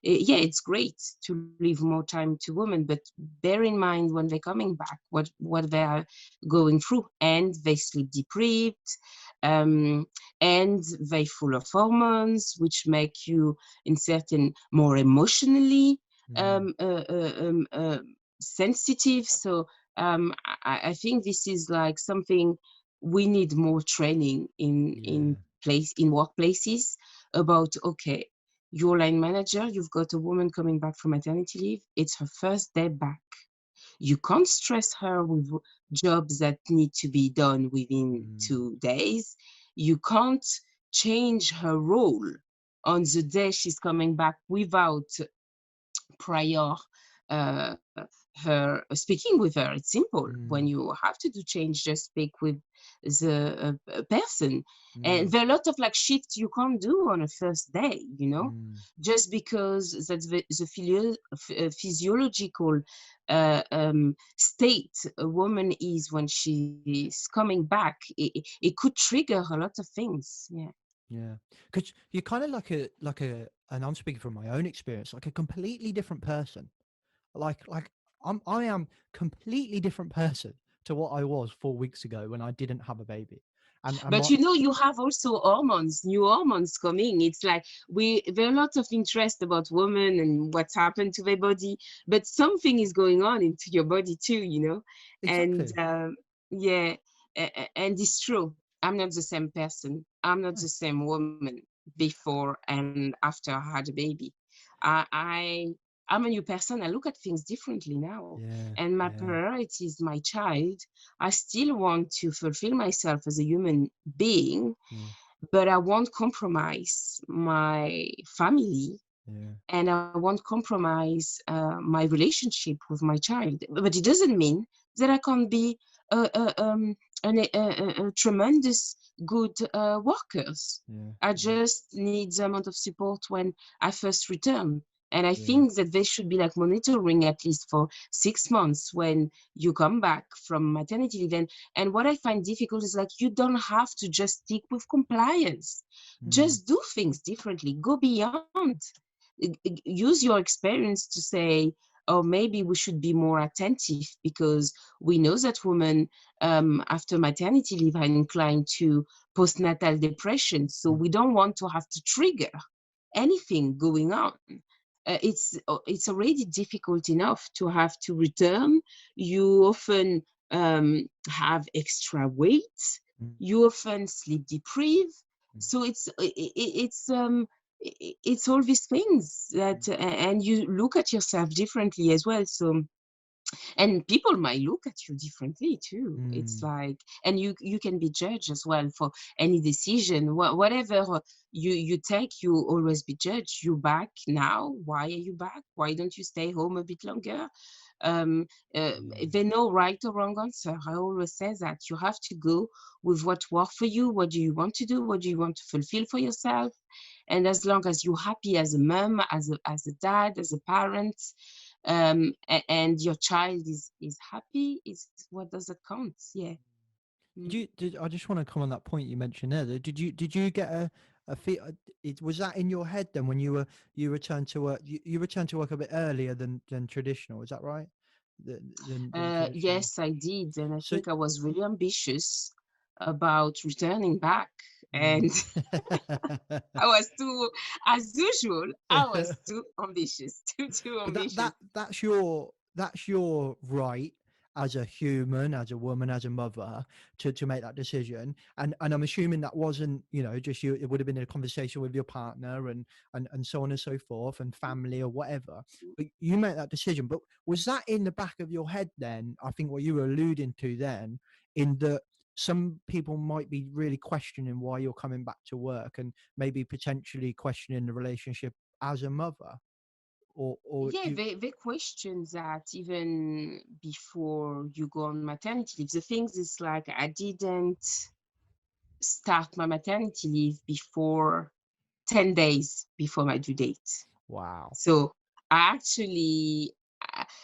it's great to leave more time to women, but bear in mind when they're coming back what they are going through, and they sleep deprived, and they full of hormones which make you in certain more emotionally sensitive. So I think this is like something we need more training in workplaces about. Okay, your line manager, you've got a woman coming back from maternity leave, it's her first day back. You can't stress her with jobs that need to be done within 2 days. You can't change her role on the day she's coming back without prior her speaking with her. It's simple. When you have to do change, just speak with the person. And there are a lot of like shifts you can't do on a first day, just because that's the physiological state a woman is when she's coming back. It could trigger a lot of things. Yeah, because you're kind of and I'm speaking from my own experience, like a completely different person. Like I am completely different person to what I was 4 weeks ago when I didn't have a baby. And But my you know, you have also hormones, new hormones coming. It's like there are a lot of interest about women and what's happened to their body, but something is going on into your body too, you know. And exactly. yeah, and it's true. I'm not the same person. I'm not No. the same woman before and after I had a baby. I, I I'm a new person. I look at things differently now, Yeah, and my yeah, priority is my child. I still want to fulfill myself as a human being, yeah, but I won't compromise my family yeah. and I won't compromise my relationship with my child. But it doesn't mean that I can't be a, a, um, a tremendous good workers. Yeah, I yeah, just need the amount of support when I first return. And I yeah. think that there should be like monitoring at least for 6 months when you come back from maternity leave. And what I find difficult is like you don't have to just stick with compliance. Mm, Just do things differently. Go beyond. Use your experience to say, oh, maybe we should be more attentive because we know that women after maternity leave are inclined to postnatal depression. So mm, we don't want to have to trigger anything going on. It's already difficult enough to have to return. You often have extra weight. mm, You often sleep deprived. mm, So it's all these things mm, that and you look at yourself differently as well. So and people might look at you differently too. It's mm. like, and you can be judged as well for any decision. Whatever you take, you always be judged. You back now, why are you back? Why don't you stay home a bit longer? um Yeah. there's no right or wrong answer. I always say that you have to go with what works for you. What do you want to do? What do you want to fulfill for yourself? And as long as you're happy as a mom, as a dad, as a parent, and your child is happy, is what does it count? Yeah. Mm. Did I just want to come on that point you mentioned there? Did you get a fee? Was that in your head then when you returned to work? You returned to work a bit earlier than traditional. Is that right? Than traditional. Yes, I did, and I So. think I was really ambitious about returning back, Mm. and I was too, as usual, I was too ambitious, too But ambitious. that's your right as a human, as a woman, as a mother to make that decision. And I'm assuming that wasn't, just you, it would have been a conversation with your partner and so on and so forth and family or whatever. But you make that decision. But was that in the back of your head then? I think what you were alluding to then, in that some people might be really questioning why you're coming back to work and maybe potentially questioning the relationship as a mother. Or Yeah, do you, they question that even before you go on maternity leave. The things is like I didn't start my maternity leave before 10 days before my due date. wow. So I actually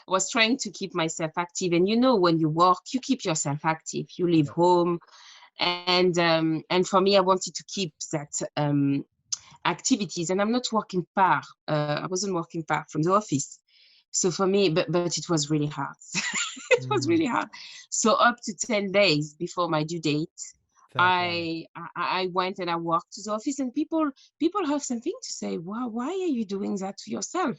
was trying to keep myself active. And you know, when you work, you keep yourself active. You leave Yeah. home, and for me, I wanted to keep that activities. And I'm not working far. I wasn't working far from the office. So for me, but it was really hard. It was Mm, really hard. So up to 10 days before my due date, fair play. I went and I walked to the office, and people have something to say. Wow, why are you doing that to yourself?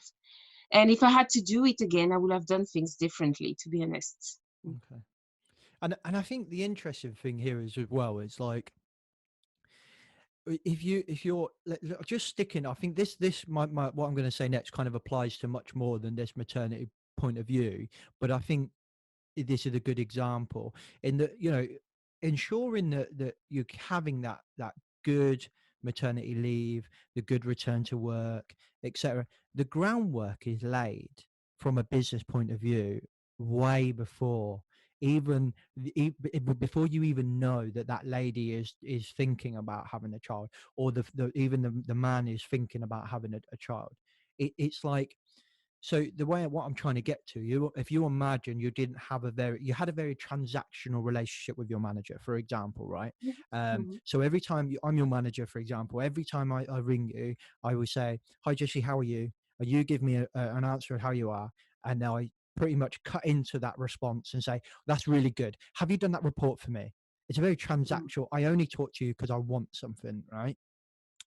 And if I had to do it again, I would have done things differently, to be honest. Okay. And I think the interesting thing here is as well is like if you're just sticking, I think this my what I'm going to say next kind of applies to much more than this maternity point of view, but I think this is a good example in that, ensuring that you're having that good maternity leave, the good return to work, etc. The groundwork is laid from a business point of view way before even before you even know that lady is thinking about having a child, or even the man is thinking about having a child. It's like So the way what I'm trying to get to you, if you imagine you had a very transactional relationship with your manager, for example, right? Mhm. So every time I'm your manager, for example, every time I ring you, I will say, "Hi Jessy, how are you?" And you give me an answer of how you are, and now I pretty much cut into that response and say, "That's really good. Have you done that report for me?" It's a very transactional. I only talk to you because I want something, right?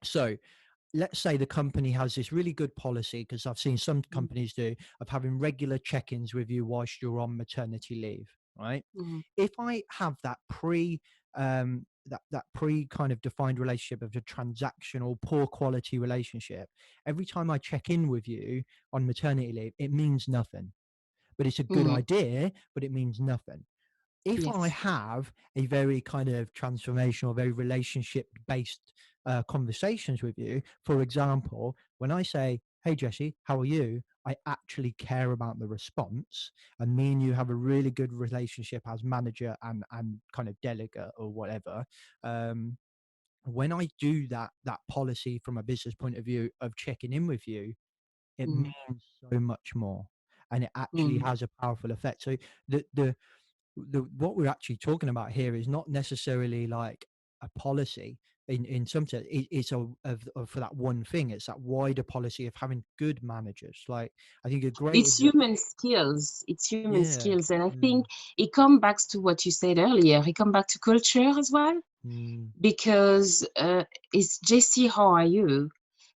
So let's say the company has this really good policy, because I've seen some companies do, of having regular check-ins with you whilst you're on maternity leave, right? Mhm. If I have that that pre kind of defined relationship of a transactional poor quality relationship, every time I check in with you on maternity leave, it means nothing. But it's a good Mhm. idea, but it means nothing. If I Yes. have a very kind of transformational, very relationship based conversations with you, for example, when I say, "Hey Jessy, how are you?" I actually care about the response, and me and you have a really good relationship as manager and kind of delegate or whatever. Um, when I do that policy from a business point of view of checking in with you, it Mhm. means so much more, and it actually Mhm. has a powerful effect. So the what we're actually talking about here is not necessarily like a policy in some sense. It's of for that one thing. It's that wider policy of having good managers. Like, I think a great It's example. human skills. It's human Yeah. skills, and I Mm, think it comes back to what you said earlier. It comes back to culture as well, mm, because it's Jesse, how are you?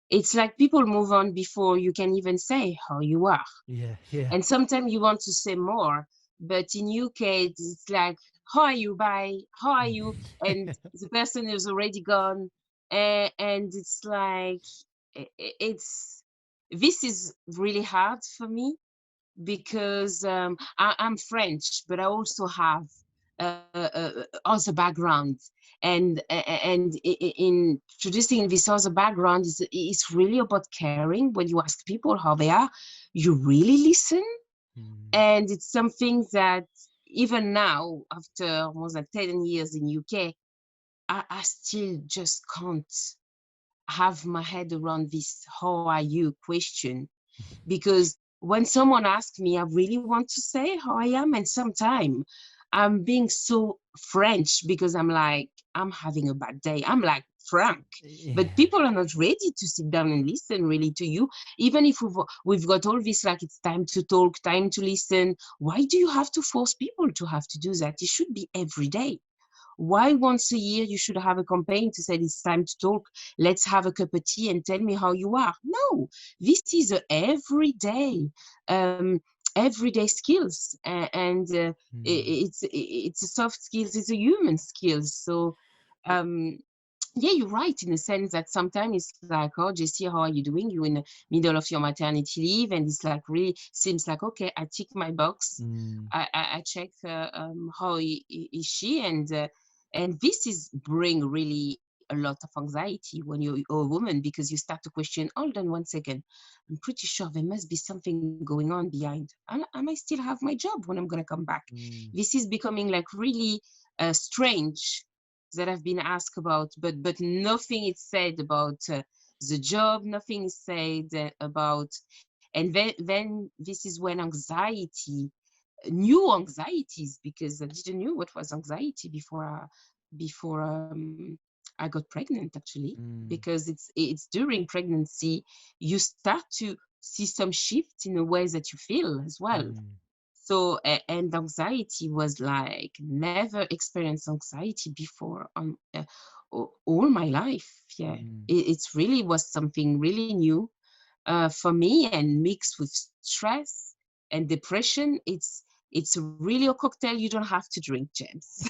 It's like people move on before you can even say how you are. yeah. Yeah. And sometimes you want to say more, but in UK it's like, how are you? Bye, how are you? And the person is already gone, and it's like it's this is really hard for me, because I'm French, but I also have other background, and in introducing this other background is it's really about caring. When you ask people how they are, you really listen, Mm, and it's something that even now, after more than 10 years in UK, I still just can't have my head around this "how are you" question, because when someone asks me, I really want to say how I am, and sometimes I'm being so French because I'm like, I'm having a bad day. I'm like frank, but yeah. people are not ready to sit down and listen really to you. Even if we've got all this, like, it's time to talk, time to listen. Why do you have to force people to have to do that? It should be every day. Why once a year you should have a campaign to say it's time to talk, let's have a cup of tea and tell me how you are? No, this is a um, everyday skills, and Mm, it's a soft skills, it's a human skills. So um, yeah, you're right in the sense that sometimes it's like, oh, Jesse, how are you doing? You're in the middle of your maternity leave, and it's like really seems like, okay, I tick my box. mm, I check how is she, and this is bring really a lot of anxiety when you're a woman, because you start to question, hold on one second, I'm pretty sure there must be something going on behind. I might still have my job when I'm going to come back. mm, This is becoming like really strange that I've been asked about, but nothing is said about the job, nothing is said about, and then this is when anxiety, new anxieties, because I didn't know what was anxiety before I got pregnant, actually, mm, because it's during pregnancy you start to see some shift in the ways that you feel as well. mm, So and anxiety was like, never experienced anxiety before on all my life. Yeah, mm, it's really was something really new for me, and mixed with stress and depression. It's really a cocktail you don't have to drink, James.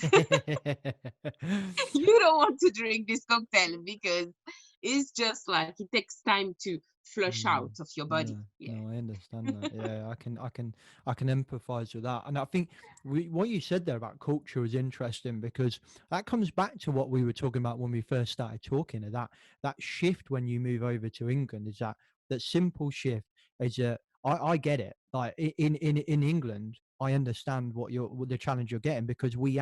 You don't want to drink this cocktail because it's just like it takes time to flush mm. out of your body. No, Yeah. no, I understand that. Yeah, I can empathize with that. And I think what you said there about culture is interesting, because that comes back to what we were talking about when we first started talking. Of that shift when you move over to England, is that simple shift. Is that I get it. Like in England, I understand what the challenge you're getting, because we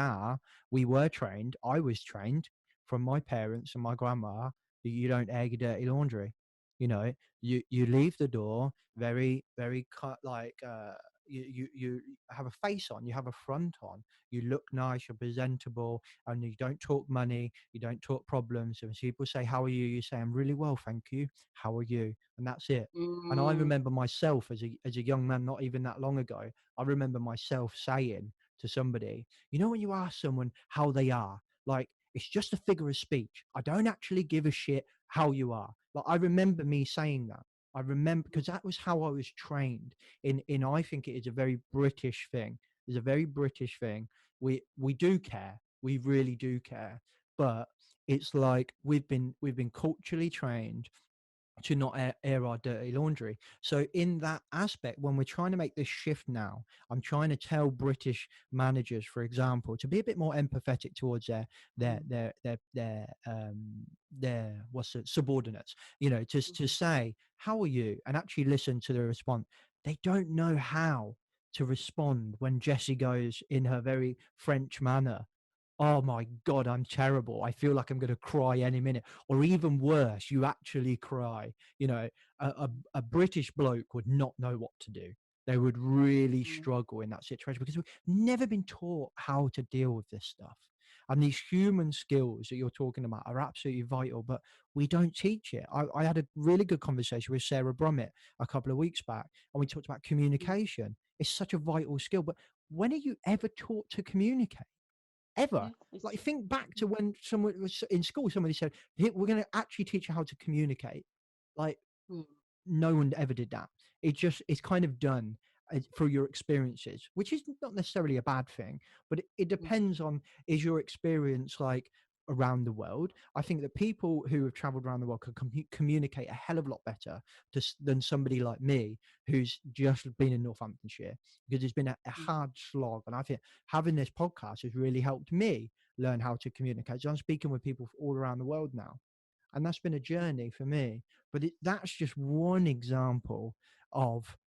were trained. I was trained from my parents and my grandma that you don't air your dirty laundry. You leave the door very, very you have a face on, you have a front on, you look nice, you're presentable, and you don't talk money, you don't talk problems. And people say, how are you say, I'm really well, thank you, how are you? And that's it. And I remember myself as a young man, not even that long ago, I remember myself saying to somebody, when you ask someone how they are, like, it's just a figure of speech. I don't actually give a shit how you are. Like, I remember me saying that. I remember, because that was how I was trained in I think it is a very British thing. It's a very British thing. We do care. We really do care. But it's like we've been culturally trained to not air our dirty laundry. So in that aspect, when we're trying to make this shift now, I'm trying to tell British managers, for example, to be a bit more empathetic towards their what's it, subordinates, just to say, how are you? And actually listen to the response. They don't know how to respond when Jessy goes in her very French manner, oh my God, I'm terrible, I feel like I'm going to cry any minute. Or even worse, you actually cry. A British bloke would not know what to do. They would really struggle in that situation because we've never been taught how to deal with this stuff. And these human skills that you're talking about are absolutely vital, but we don't teach it. I had a really good conversation with Sarah Brummett a couple of weeks back, and we talked about communication. It's such a vital skill, but when are you ever taught to communicate? Ever? Like, think back to when someone was in school, somebody said, we're going to actually teach you how to communicate. Like, no one ever did that. It's kind of done through your experiences, which is not necessarily a bad thing, but it depends on, is your experience like around the world? I think that people who have traveled around the world can communicate a hell of a lot better than somebody like me who's just been in Northamptonshire, because it's been a hard slog. And I think having this podcast has really helped me learn how to communicate. So I'm speaking with people all around the world now, and that's been a journey for me. But that's just one example of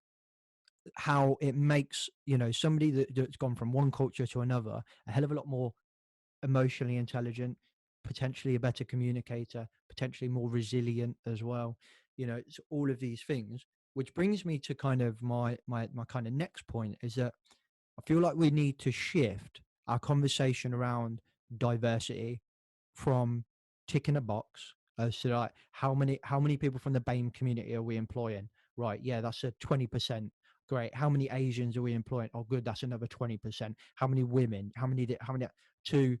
how it makes somebody that's gone from one culture to another a hell of a lot more emotionally intelligent, potentially a better communicator, potentially more resilient as well. It's all of these things, which brings me to kind of my kind of next point, is that I feel like we need to shift our conversation around diversity from ticking a box as to like how many people from the BAME community are we employing? Right, yeah, that's a 20%. Great. How many Asians are we employing? Oh, good, that's another 20%. How many women? How many to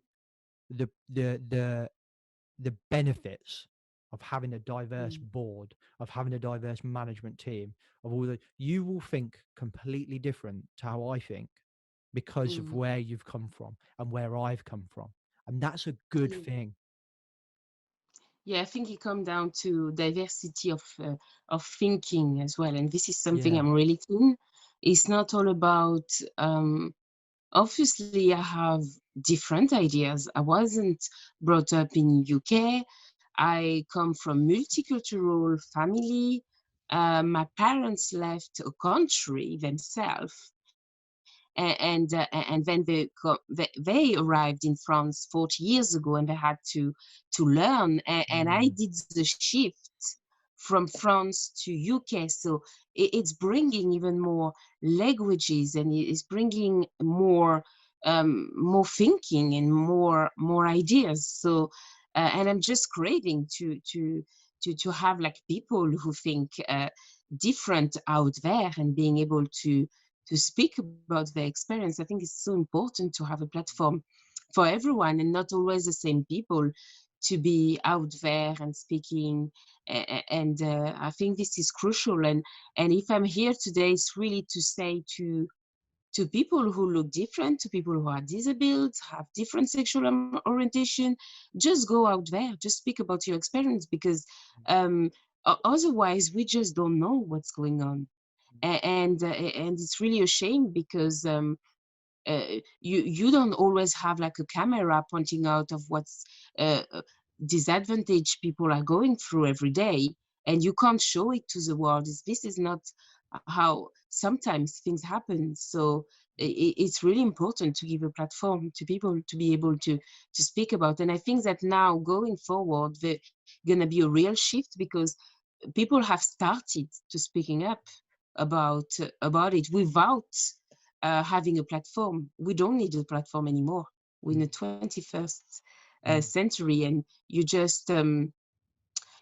the benefits of having a diverse board, of having a diverse management team, of all the, you will think completely different to how I think because of where you've come from and where I've come from. And that's a good thing. Yeah, I think it comes down to diversity of thinking as well, and this is something I'm really keen. It's not all about. Obviously, I have different ideas. I wasn't brought up in UK. I come from multicultural family. My parents left a country themselves, and then they arrived in France 40 years ago, and they had to learn. And I did the shift from France to UK, so it's bringing even more languages, and it's bringing more thinking and more ideas. So and I'm just craving to have like people who think different out there and being able to speak about their experience. I think it's so important to have a platform for everyone and not always the same people to be out there and speaking. And I think this is crucial. And if I'm here today, it's really to say to people who look different, to people who are disabled, have different sexual orientation, just go out there, just speak about your experience, because otherwise we just don't know what's going on. And it's really a shame because you don't always have like a camera pointing out of what's disadvantage people are going through every day, and you can't show it to the world. This is not how sometimes things happen. So it's really important to give a platform to people to be able to speak about. And I think that now going forward, there's gonna be a real shift, because people have started to speaking up about it without having a platform. We don't need a platform anymore. We're in the 21st century, and you just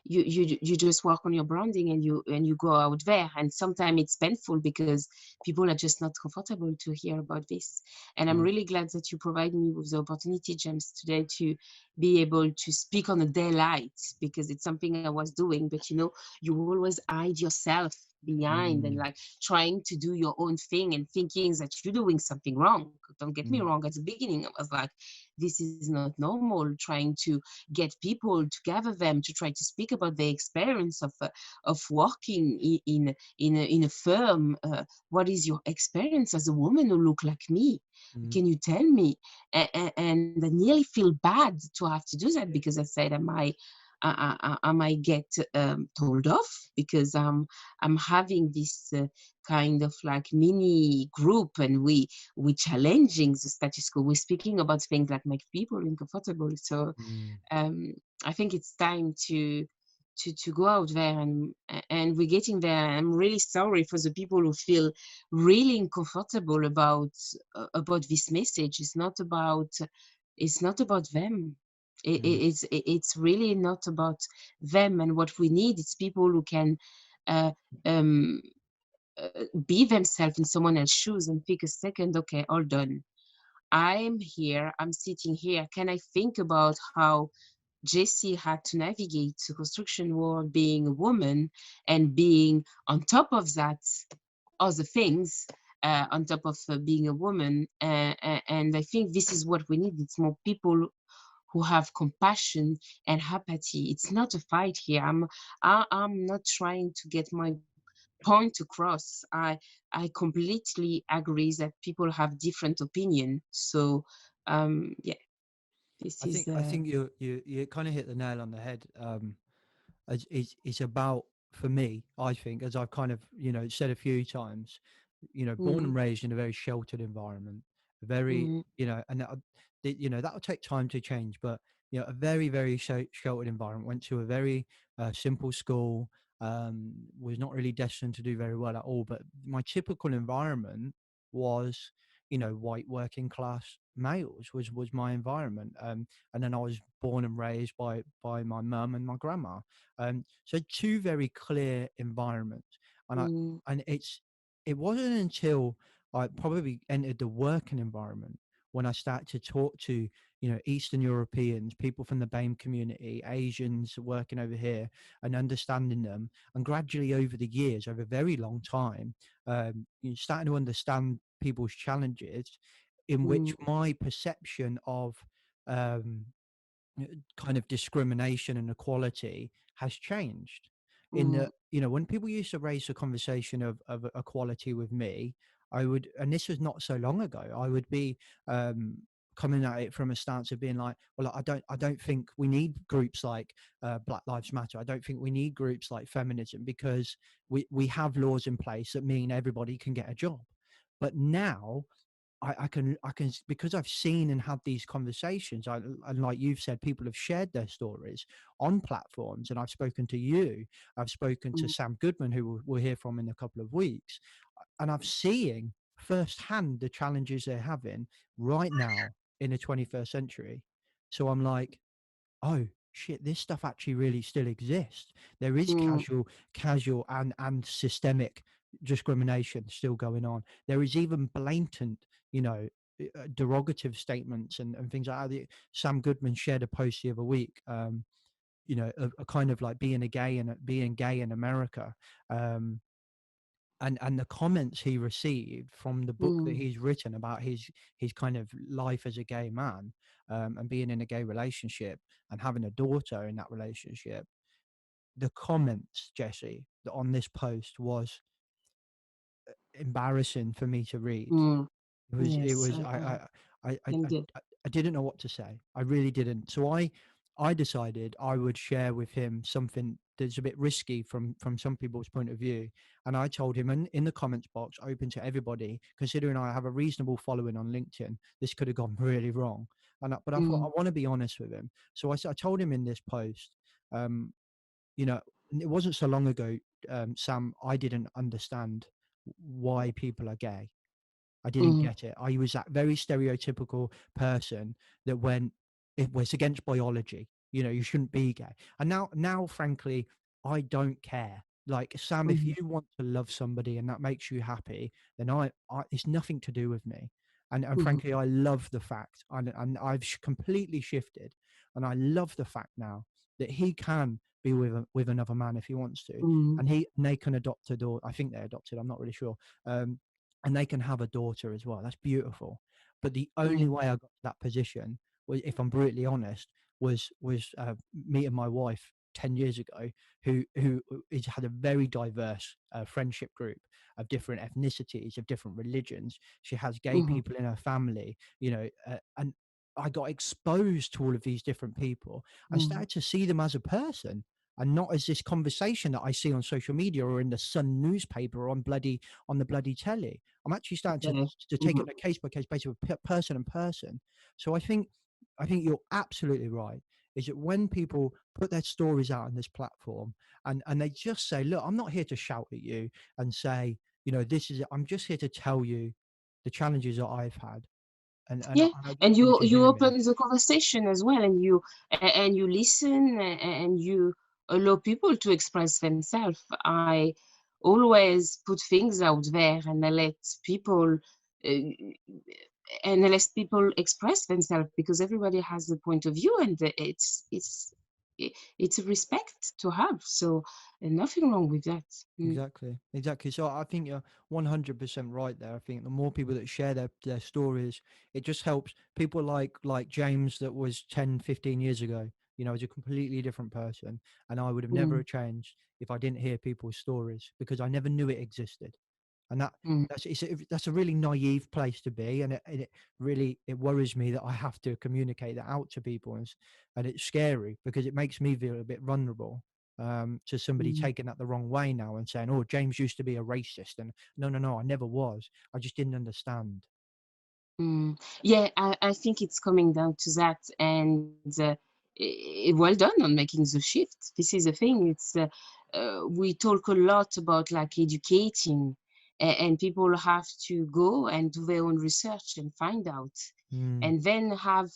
you just work on your branding, and you go out there, and sometimes it's painful because people are just not comfortable to hear about this. And I'm really glad that you provide me with the opportunity, James, today to be able to speak on a daylight, because it's something I was doing, but you know, you always hide yourself behind and like trying to do your own thing and thinking that you're doing something wrong. Don't get me wrong, at the beginning I was like, this is not normal, trying to get people to gather them to try to speak about their experience of working in a firm. What is your experience as a woman who look like me? Can you tell me? And I nearly feel bad to have to do that, because I said, I might get told off because I'm having this kind of like mini group, and we challenging the status quo. We're speaking about things that make people uncomfortable. So I think it's time to go out there, and we're getting there. I'm really sorry for the people who feel really uncomfortable about this message. It's not about them. It's really not about them. And what we need is people who can be themselves in someone else's shoes and think a second, okay, hold on, I'm here, I'm sitting here, can I think about how Jessy had to navigate the construction world being a woman, and being on top of that other things, on top of being a woman. And I think this is what we need. It's more people who have compassion and empathy. It's not a fight here. I'm not trying to get my point across. I completely agree that people have different opinion. So yeah, this is I think you kind of hit the nail on the head. It's about, for me, I think, as I've kind of, you know, said a few times, you know, born and raised in a very sheltered environment, very, you know, and you know, that'll take time to change, but you know, a very, very sheltered environment. Went to a very simple school, was not really destined to do very well at all, but my typical environment was, you know, white working class males was my environment. And then I was born and raised by my mum and my grandma. So two very clear environments. And it wasn't until I probably entered the working environment when I started to talk to, you know, Eastern Europeans, people from the BAME community, Asians working over here, and understanding them. And gradually over the years, over a very long time, you're starting to understand people's challenges, in which my perception of kind of discrimination and equality has changed. In that, you know, when people used to raise the conversation of equality with me, I would, and this was not so long ago, I would be coming at it from a stance of being like, well, I don't think we need groups like Black Lives Matter. I don't think we need groups like feminism, because we have laws in place that mean everybody can get a job. But now I can, because I've seen and had these conversations, and like you've said, people have shared their stories on platforms, and I've spoken to you, I've spoken to Sam Goodman, who we'll hear from in a couple of weeks, and I'm seeing firsthand the challenges they're having right now in the 21st century. So I'm like, oh shit, this stuff actually really still exists. There is casual and systemic discrimination still going on. There is even blatant, you know, derogative statements and things like that. Sam Goodman shared a post the other week, you know, a kind of like being gay in America. And the comments he received from the book that he's written about his kind of life as a gay man, and being in a gay relationship and having a daughter in that relationship, the comments, Jessy, on this post was embarrassing for me to read. It Yes, was I didn't know what to say. I really didn't. So I decided I would share with him something that's a bit risky from some people's point of view. And I told him in the comments box, open to everybody, considering I have a reasonable following on LinkedIn, this could have gone really wrong. But I thought, I want to be honest with him. So I told him in this post, you know, it wasn't so long ago, Sam, I didn't understand why people are gay. I didn't get it. I was that very stereotypical person that when it was against biology, you shouldn't be gay. And now, frankly, I don't care. Like, Sam, if you want to love somebody and that makes you happy, then I it's nothing to do with me. And frankly, I love the fact, and I've completely shifted, and I love the fact now that he can be with another man if he wants to, and they can adopt a daughter. I think they're adopted. I'm not really sure. And they can have a daughter as well. That's beautiful. But the only way I got to that position was, if I'm brutally honest, was meeting my wife 10 years ago, who has had a very diverse friendship group of different ethnicities, of different religions. She has gay people in her family, and I got exposed to all of these different people and started to see them as a person, and not as this conversation that I see on social media or in the Sun newspaper or on the bloody telly. I'm actually starting to take it on a case by case basis with person and person. So I think you're absolutely right. Is that when people put their stories out on this platform and they just say, look, I'm not here to shout at you and say, this is it. I'm just here to tell you the challenges that I've had. And Yeah, I and want you you to you hear me. open the conversation as well, and you listen, and you allow people to express themselves. I always put things out there, and I let people express themselves, because everybody has a point of view, and it's a respect to have. So nothing wrong with that. Exactly. So I think you're 100% right there. I think the more people that share their stories, it just helps people like James, that was 10, 15 years ago, is a completely different person. And I would have never changed if I didn't hear people's stories, because I never knew it existed. And that's a really naive place to be. And it really, it worries me that I have to communicate that out to people. And it's scary because it makes me feel a bit vulnerable. To somebody taking that the wrong way now and saying, oh, James used to be a racist. And no, I never was. I just didn't understand. Yeah, I think it's coming down to that, and well done on making the shift. This is the thing. We talk a lot about like educating, and people have to go and do their own research and find out, and then have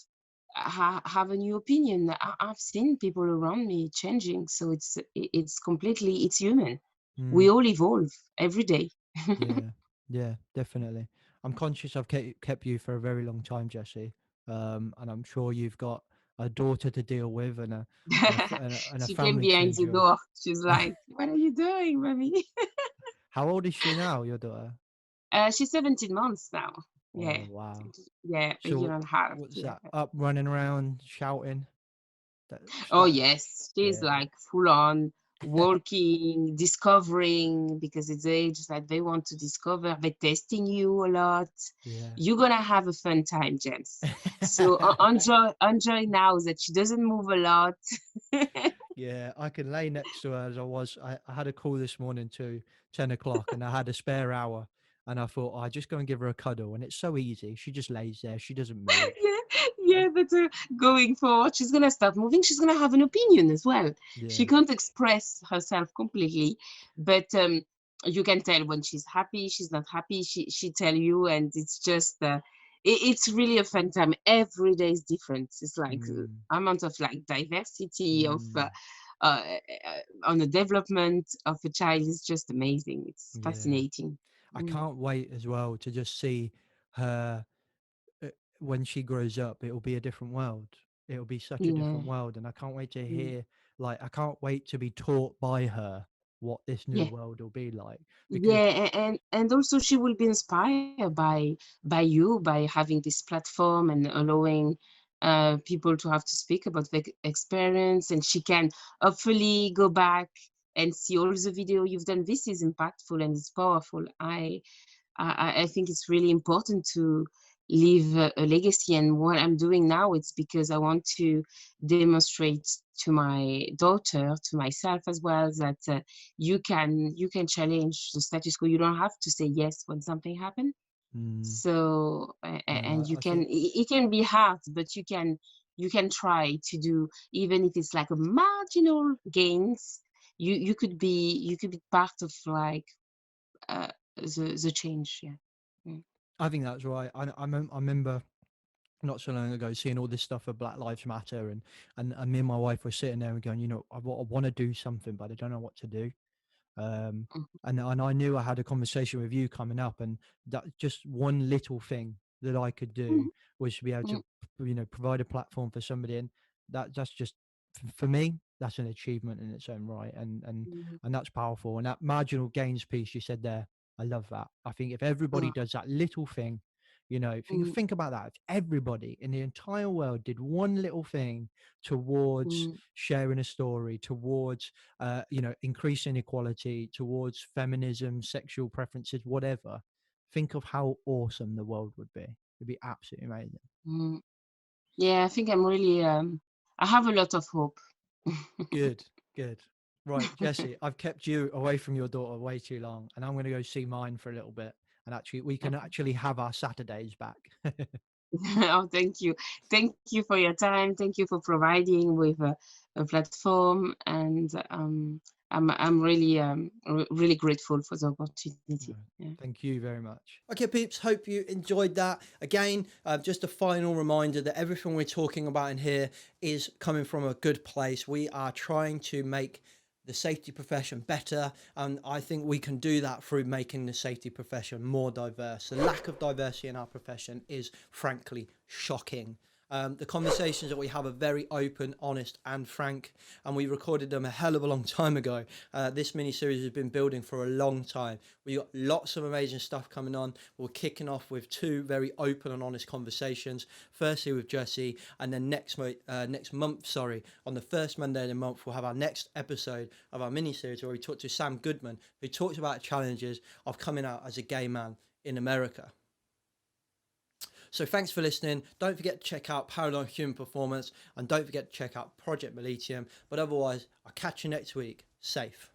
a new opinion. I've seen people around me changing, so it's human. We all evolve every day. Yeah, definitely. I'm conscious I've kept you for a very long time, Jessy, and I'm sure you've got a daughter to deal with and a She came family to behind the enjoy. door. She's like, "What are you doing, mommy?" How old is she now, your daughter? She's 17 months now. Yeah, Oh, wow. yeah, a year So and a half. what's Yeah. that? Up, running around, shouting? Oh Starting. yes, she's Yeah, like full on working, discovering, because it's the age that they want to discover. They're testing you a lot. yeah. You're gonna have a fun time, James. So enjoy now that she doesn't move a lot. Yeah, I can lay next to her as I had a call this morning to 10 o'clock and I had a spare hour and I thought, I just go and give her a cuddle. And it's so easy. She just lays there. She doesn't move. Yeah, but going forward, she's gonna start moving. She's gonna have an opinion as well. She Yeah. can't express herself completely, but you can tell when she's happy, she's not happy. She tell you, and it's just it's really a fun time. Every day is different. It's like amount of like diversity of uh, on the development of a child is just amazing. It's Yeah. fascinating. I can't wait as well to just see her when she grows up. It'll be a different world. It'll be such a Yeah. different world. And I can't wait to Mm. hear, I can't wait to be taught by her what this new Yeah. world will be like. Because, Yeah, and also she will be inspired by you, by having this platform and allowing people to have to speak about their experience, and she can hopefully go back and see all the video you've done. This is impactful and it's powerful. I think it's really important to leave a legacy, and what I'm doing now, it's because I want to demonstrate to my daughter, to myself as well, that you can challenge the status quo. You don't have to say yes when something happens. So and and you I can, think, it can be hard, but you can try to do, even if it's like a marginal gains, you could be part of like the change. Yeah. Mm. I think that's right. I remember not so long ago seeing all this stuff of Black Lives Matter, and me and my wife were sitting there and going, I want to do something, but I don't know what to do. Mhm. And I knew I had a conversation with you coming up, and that just one little thing that I could do was to be able to, provide a platform for somebody, and that's just for me, that's an achievement in its own right, Mhm. and that's powerful. And that marginal gains piece you said there, I love that. I think if everybody does that little thing, think about that. If everybody in the entire world did one little thing towards sharing a story, towards increasing equality, towards feminism, sexual preferences, whatever, think of how awesome the world would be. It'd be absolutely amazing. Mm. Yeah, I think I'm really I have a lot of hope. Good, good. Right, Jessy, I've kept you away from your daughter way too long, and I'm going to go see mine for a little bit. And actually, we can actually have our Saturdays back. Oh, thank you. Thank you for your time. Thank you for providing with a platform, and I'm really really grateful for the opportunity. Yeah. Thank you very much. Okay, peeps, hope you enjoyed that. Again, just a final reminder that everything we're talking about in here is coming from a good place. We are trying to make the safety profession better, and I think we can do that through making the safety profession more diverse. The lack of diversity in our profession is frankly shocking. The conversations that we have are very open, honest, and frank, and we recorded them a hell of a long time ago. This mini-series has been building for a long time. We got lots of amazing stuff coming on. We're kicking off with 2 very open and honest conversations. Firstly with Jessy, and then next month, on the first Monday of the month, we'll have our next episode of our mini-series where we talk to Sam Goodman, who talks about the challenges of coming out as a gay man in America. So thanks for listening. Don't forget to check out Parallel Human Performance, and don't forget to check out Project Mollitiam. But otherwise, I'll catch you next week. Safe.